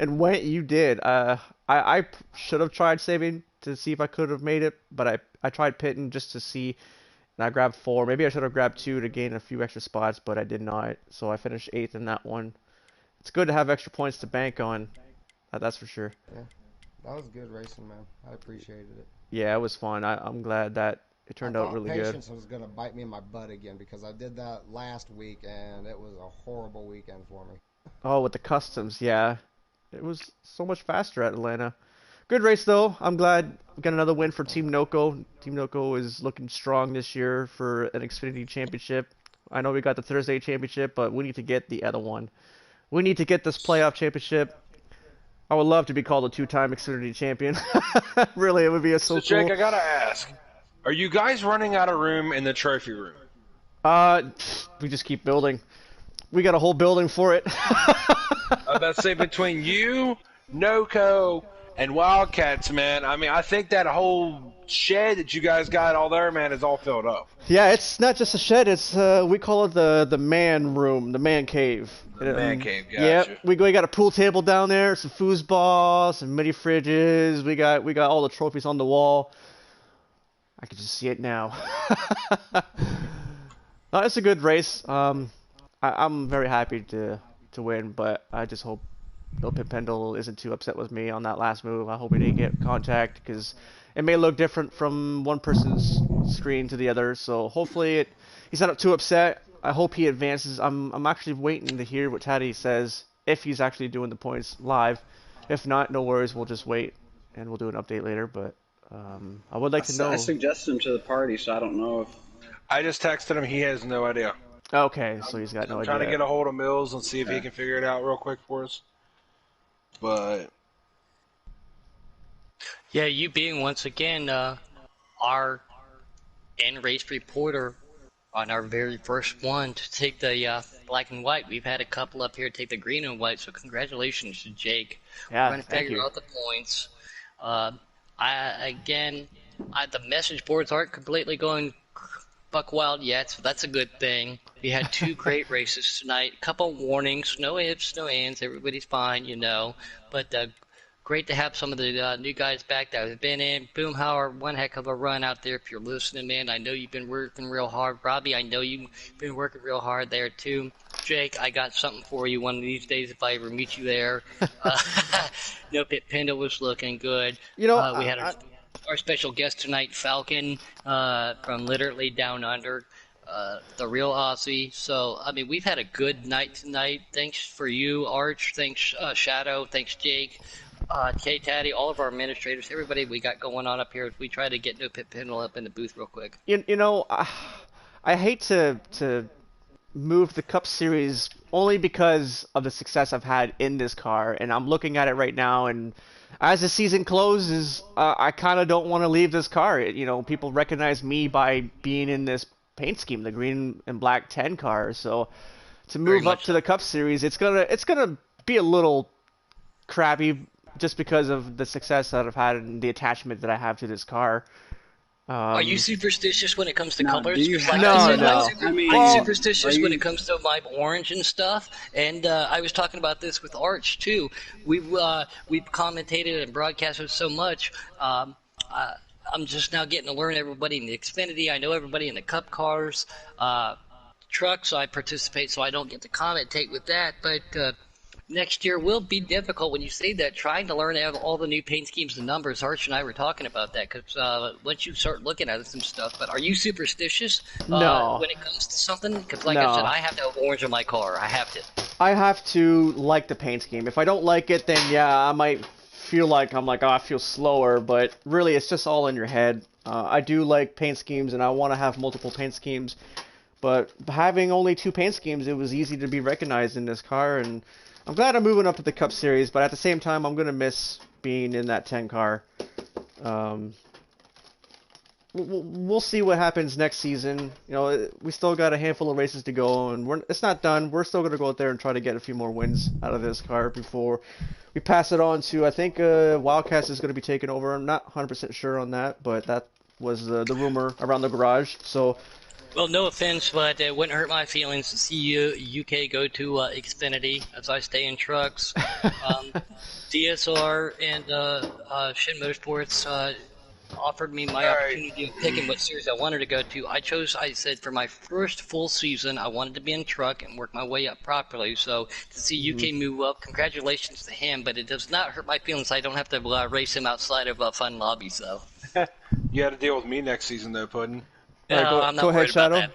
Speaker 3: And when you did, I should have tried saving to see if I could have made it, but I tried pitting just to see, and I grabbed 4. Maybe I should have grabbed 2 to gain a few extra spots, but I did not. So I finished 8th in that one. It's good to have extra points to bank on. That's for sure.
Speaker 6: Yeah, that was good racing, man. I appreciated it.
Speaker 3: Yeah, it was fun. I'm glad that it turned out really good.
Speaker 6: Patience was gonna bite me in my butt again because I did that last week and it was a horrible weekend for me.
Speaker 3: Oh, with the customs, yeah. It was so much faster at Atlanta. Good race though. I'm glad we got another win for Team Noco. Team Noco is looking strong this year for an Xfinity championship. I know we got the Thursday championship, but we need to get the other one. We need to get this playoff championship. I would love to be called a two-time Xfinity champion. Really, it would be
Speaker 1: So
Speaker 3: so
Speaker 1: Jake,
Speaker 3: cool.
Speaker 1: I gotta ask, are you guys running out of room in the trophy room?
Speaker 3: Uh, we just keep building. We got a whole building for it.
Speaker 1: I about to say between you, NoCo, and Wildcats, man. I mean, I think that whole shed that you guys got all there, man, is all filled up.
Speaker 3: Yeah, it's not just a shed. It's we call it the man room, the man cave.
Speaker 1: The man cave,
Speaker 3: Yeah,
Speaker 1: gotcha.
Speaker 3: we got a pool table down there, some foosball, some mini fridges. We got all the trophies on the wall. I can just see it now. No, it's a good race. I'm very happy to win, but I just hope Bill Pendle isn't too upset with me on that last move. I hope he didn't get contact because it may look different from one person's screen to the other. So hopefully he's not too upset. I hope he advances. I'm actually waiting to hear what Taddy says if he's actually doing the points live. If not, no worries. We'll just wait and we'll do an update later. But I would like to
Speaker 8: I
Speaker 3: know.
Speaker 8: suggested him to the party, so I don't know if.
Speaker 1: I just texted him. He has no idea.
Speaker 3: Okay, so he's got no
Speaker 1: I'm
Speaker 3: idea.
Speaker 1: trying to get a hold of Mills and see if he can figure it out real quick for us. But
Speaker 2: Yeah, you being once again our in-race reporter on our very first one to take the black and white. We've had a couple up here take the green and white, so congratulations to Jake.
Speaker 3: Yeah,
Speaker 2: We're going to
Speaker 3: thank
Speaker 2: figure
Speaker 3: you.
Speaker 2: out the points. The message boards aren't completely going buck wild yet, so that's a good thing. We had two great races tonight. A couple warnings, no ifs, no ands. Everybody's fine, you know. But great to have some of the new guys back that have been in. Boomhauer, one heck of a run out there if you're listening, man. I know you've been working real hard. Robbie, I know you've been working real hard there, too. Jake, I got something for you one of these days if I ever meet you there. No Pit Pendle was looking good.
Speaker 3: You know,
Speaker 2: We had our special guest tonight, Falcon, from literally down under, the real Aussie. So, I mean, we've had a good night tonight. Thanks for you, Arch. Thanks, Shadow. Thanks, Jake. K-Taddy, all of our administrators, everybody we got going on up here as we try to get No Pit Pendle up in the booth real quick.
Speaker 3: you know, I hate to move the Cup Series only because of the success I've had in this car, and I'm looking at it right now, and as the season closes, I kind of don't want to leave this car. You know, people recognize me by being in this paint scheme, the green and black 10 car, so to move up to the Cup Series, it's gonna be a little crappy just because of the success that I've had and the attachment that I have to this car.
Speaker 2: Are you superstitious when it comes to
Speaker 8: Now,
Speaker 2: colors?
Speaker 8: do you
Speaker 2: 'Cause
Speaker 8: have-
Speaker 3: No,
Speaker 2: I said,
Speaker 3: no.
Speaker 2: I'm superstitious
Speaker 8: are
Speaker 2: when
Speaker 8: you-
Speaker 2: it comes to my orange and stuff. And I was talking about this with Arch too. We've commentated and broadcasted so much. I'm just now getting to learn everybody in the Xfinity. I know everybody in the Cup cars, trucks. I participate, so I don't get to commentate with that. But next year will be difficult when you say that, trying to learn all the new paint schemes and numbers. Arch and I were talking about that because once you start looking at some stuff. But are you superstitious
Speaker 3: No.
Speaker 2: when it comes to something? Because like
Speaker 3: No.
Speaker 2: I said, I have to have orange in my car. I have to.
Speaker 3: I have to like the paint scheme. If I don't like it, then yeah, I might feel like I feel slower, but really it's just all in your head. I do like paint schemes and I want to have multiple paint schemes, but having only two paint schemes, it was easy to be recognized in this car, and I'm glad I'm moving up to the Cup Series, but at the same time, I'm going to miss being in that 10 car. We'll see what happens next season. You know, we still got a handful of races to go, and it's not done. We're still going to go out there and try to get a few more wins out of this car before we pass it on to, I think, Wildcats is going to be taking over. I'm not 100% sure on that, but that was the rumor around the garage. So,
Speaker 2: Well, no offense, but it wouldn't hurt my feelings to see you UK go to Xfinity as I stay in trucks. DSR and Shin Motorsports offered me my opportunity of picking what series I wanted to go to. I said for my first full season, I wanted to be in truck and work my way up properly. So to see UK move up, congratulations to him, but it does not hurt my feelings. I don't have to race him outside of fun lobbies, though.
Speaker 1: you had to deal with me next season, though, Puddin'.
Speaker 3: all right,
Speaker 2: No, I'm not
Speaker 3: go ahead,
Speaker 2: worried about
Speaker 3: Shadow.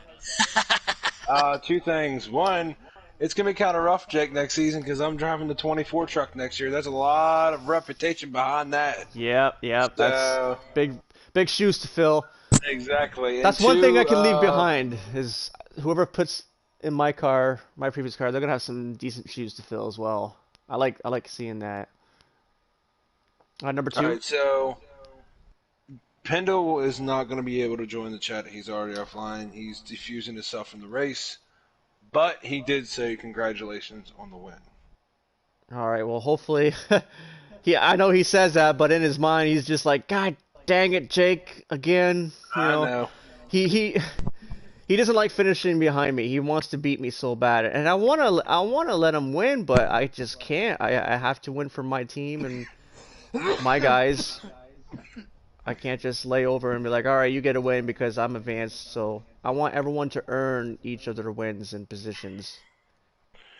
Speaker 2: that.
Speaker 1: Two things. One, it's gonna be kind of rough, Jake, next season because I'm driving the 24 truck next year. There's a lot of reputation behind that.
Speaker 3: Yep. That's
Speaker 1: So
Speaker 3: big shoes to fill.
Speaker 1: exactly, and
Speaker 3: That's one thing I
Speaker 1: two,
Speaker 3: can leave behind is whoever puts in my car, my previous car, they're gonna have some decent shoes to fill as well. I like seeing that. Number
Speaker 1: all
Speaker 3: 2.
Speaker 1: right, so Pendle is not going to be able to join the chat. He's already offline. He's defusing himself from the race, but he did say congratulations on the win.
Speaker 3: All right, well, hopefully, I know he says that, but in his mind, he's just like, God dang it, Jake, again.
Speaker 1: I know.
Speaker 3: He doesn't like finishing behind me. He wants to beat me so bad, and I wanna let him win, but I just can't. I have to win for my team and my guys. I can't just lay over and be like, all right, you get a win because I'm advanced. So I want everyone to earn each of their wins and positions.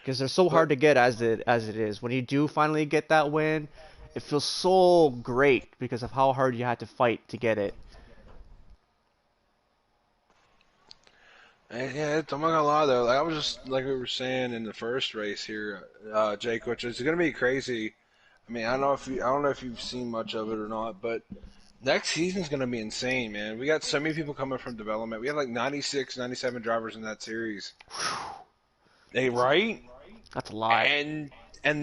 Speaker 3: Because they're so hard to get as it is. When you do finally get that win, it feels so great because of how hard you had to fight to get it.
Speaker 1: And yeah, I'm not gonna lie though. Like I was just like we were saying in the first race here, Jake, which is gonna be crazy. I mean, I don't know if you've seen much of it or not, but next season's gonna be insane, man. We got so many people coming from development. We had like 96, 97 drivers in that series. They right?
Speaker 3: That's a lot.
Speaker 1: And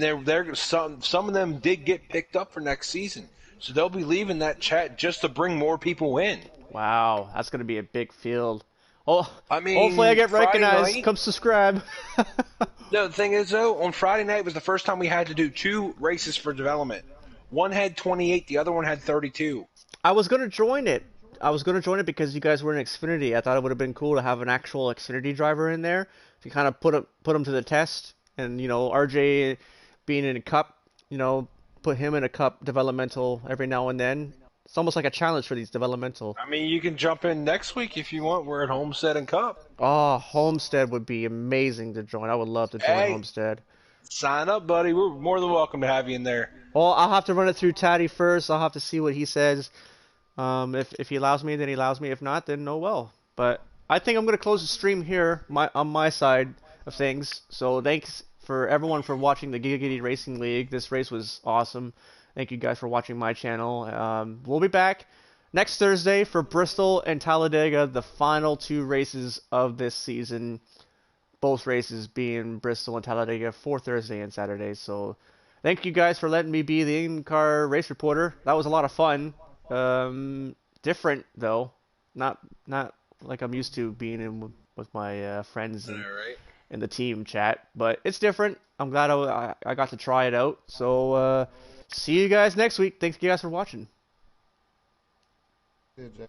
Speaker 1: they're some of them did get picked up for next season, so they'll be leaving that chat just to bring more people in.
Speaker 3: Wow, that's gonna be a big field. Oh,
Speaker 1: I
Speaker 3: hopefully I
Speaker 1: mean,
Speaker 3: get
Speaker 1: Friday
Speaker 3: recognized.
Speaker 1: night.
Speaker 3: Come subscribe.
Speaker 1: No, the thing is though, on Friday night was the first time we had to do 2 races for development. One had 28, the other one had 32.
Speaker 3: I was gonna join it. I was gonna join it because you guys were in Xfinity. I thought it would have been cool to have an actual Xfinity driver in there to kind of put him to the test. And RJ being in a cup, put him in a cup developmental every now and then. It's almost like a challenge for these developmental.
Speaker 1: I mean, you can jump in next week if you want. We're at Homestead and Cup.
Speaker 3: Oh, Homestead would be amazing to join. I would love to join
Speaker 1: Hey,
Speaker 3: Homestead.
Speaker 1: sign up, buddy. We're more than welcome to have you in there.
Speaker 3: Well, I'll have to run it through Taddy first. I'll have to see what he says. If he allows me, then he allows me. If not, then no well. But I think I'm gonna close the stream here, on my side of things. So thanks for everyone for watching the Giggity Racing League. This race was awesome. Thank you guys for watching my channel. We'll be back next Thursday for Bristol and Talladega, the final 2 races of this season. Both races being Bristol and Talladega for Thursday and Saturday. So thank you guys for letting me be the in-car race reporter. That was a lot of fun. Different though, not like I'm used to being in with my friends in the team chat, but it's different. I'm glad I got to try it out. So see you guys next week. Thanks you guys for watching.
Speaker 6: Dude, Jay.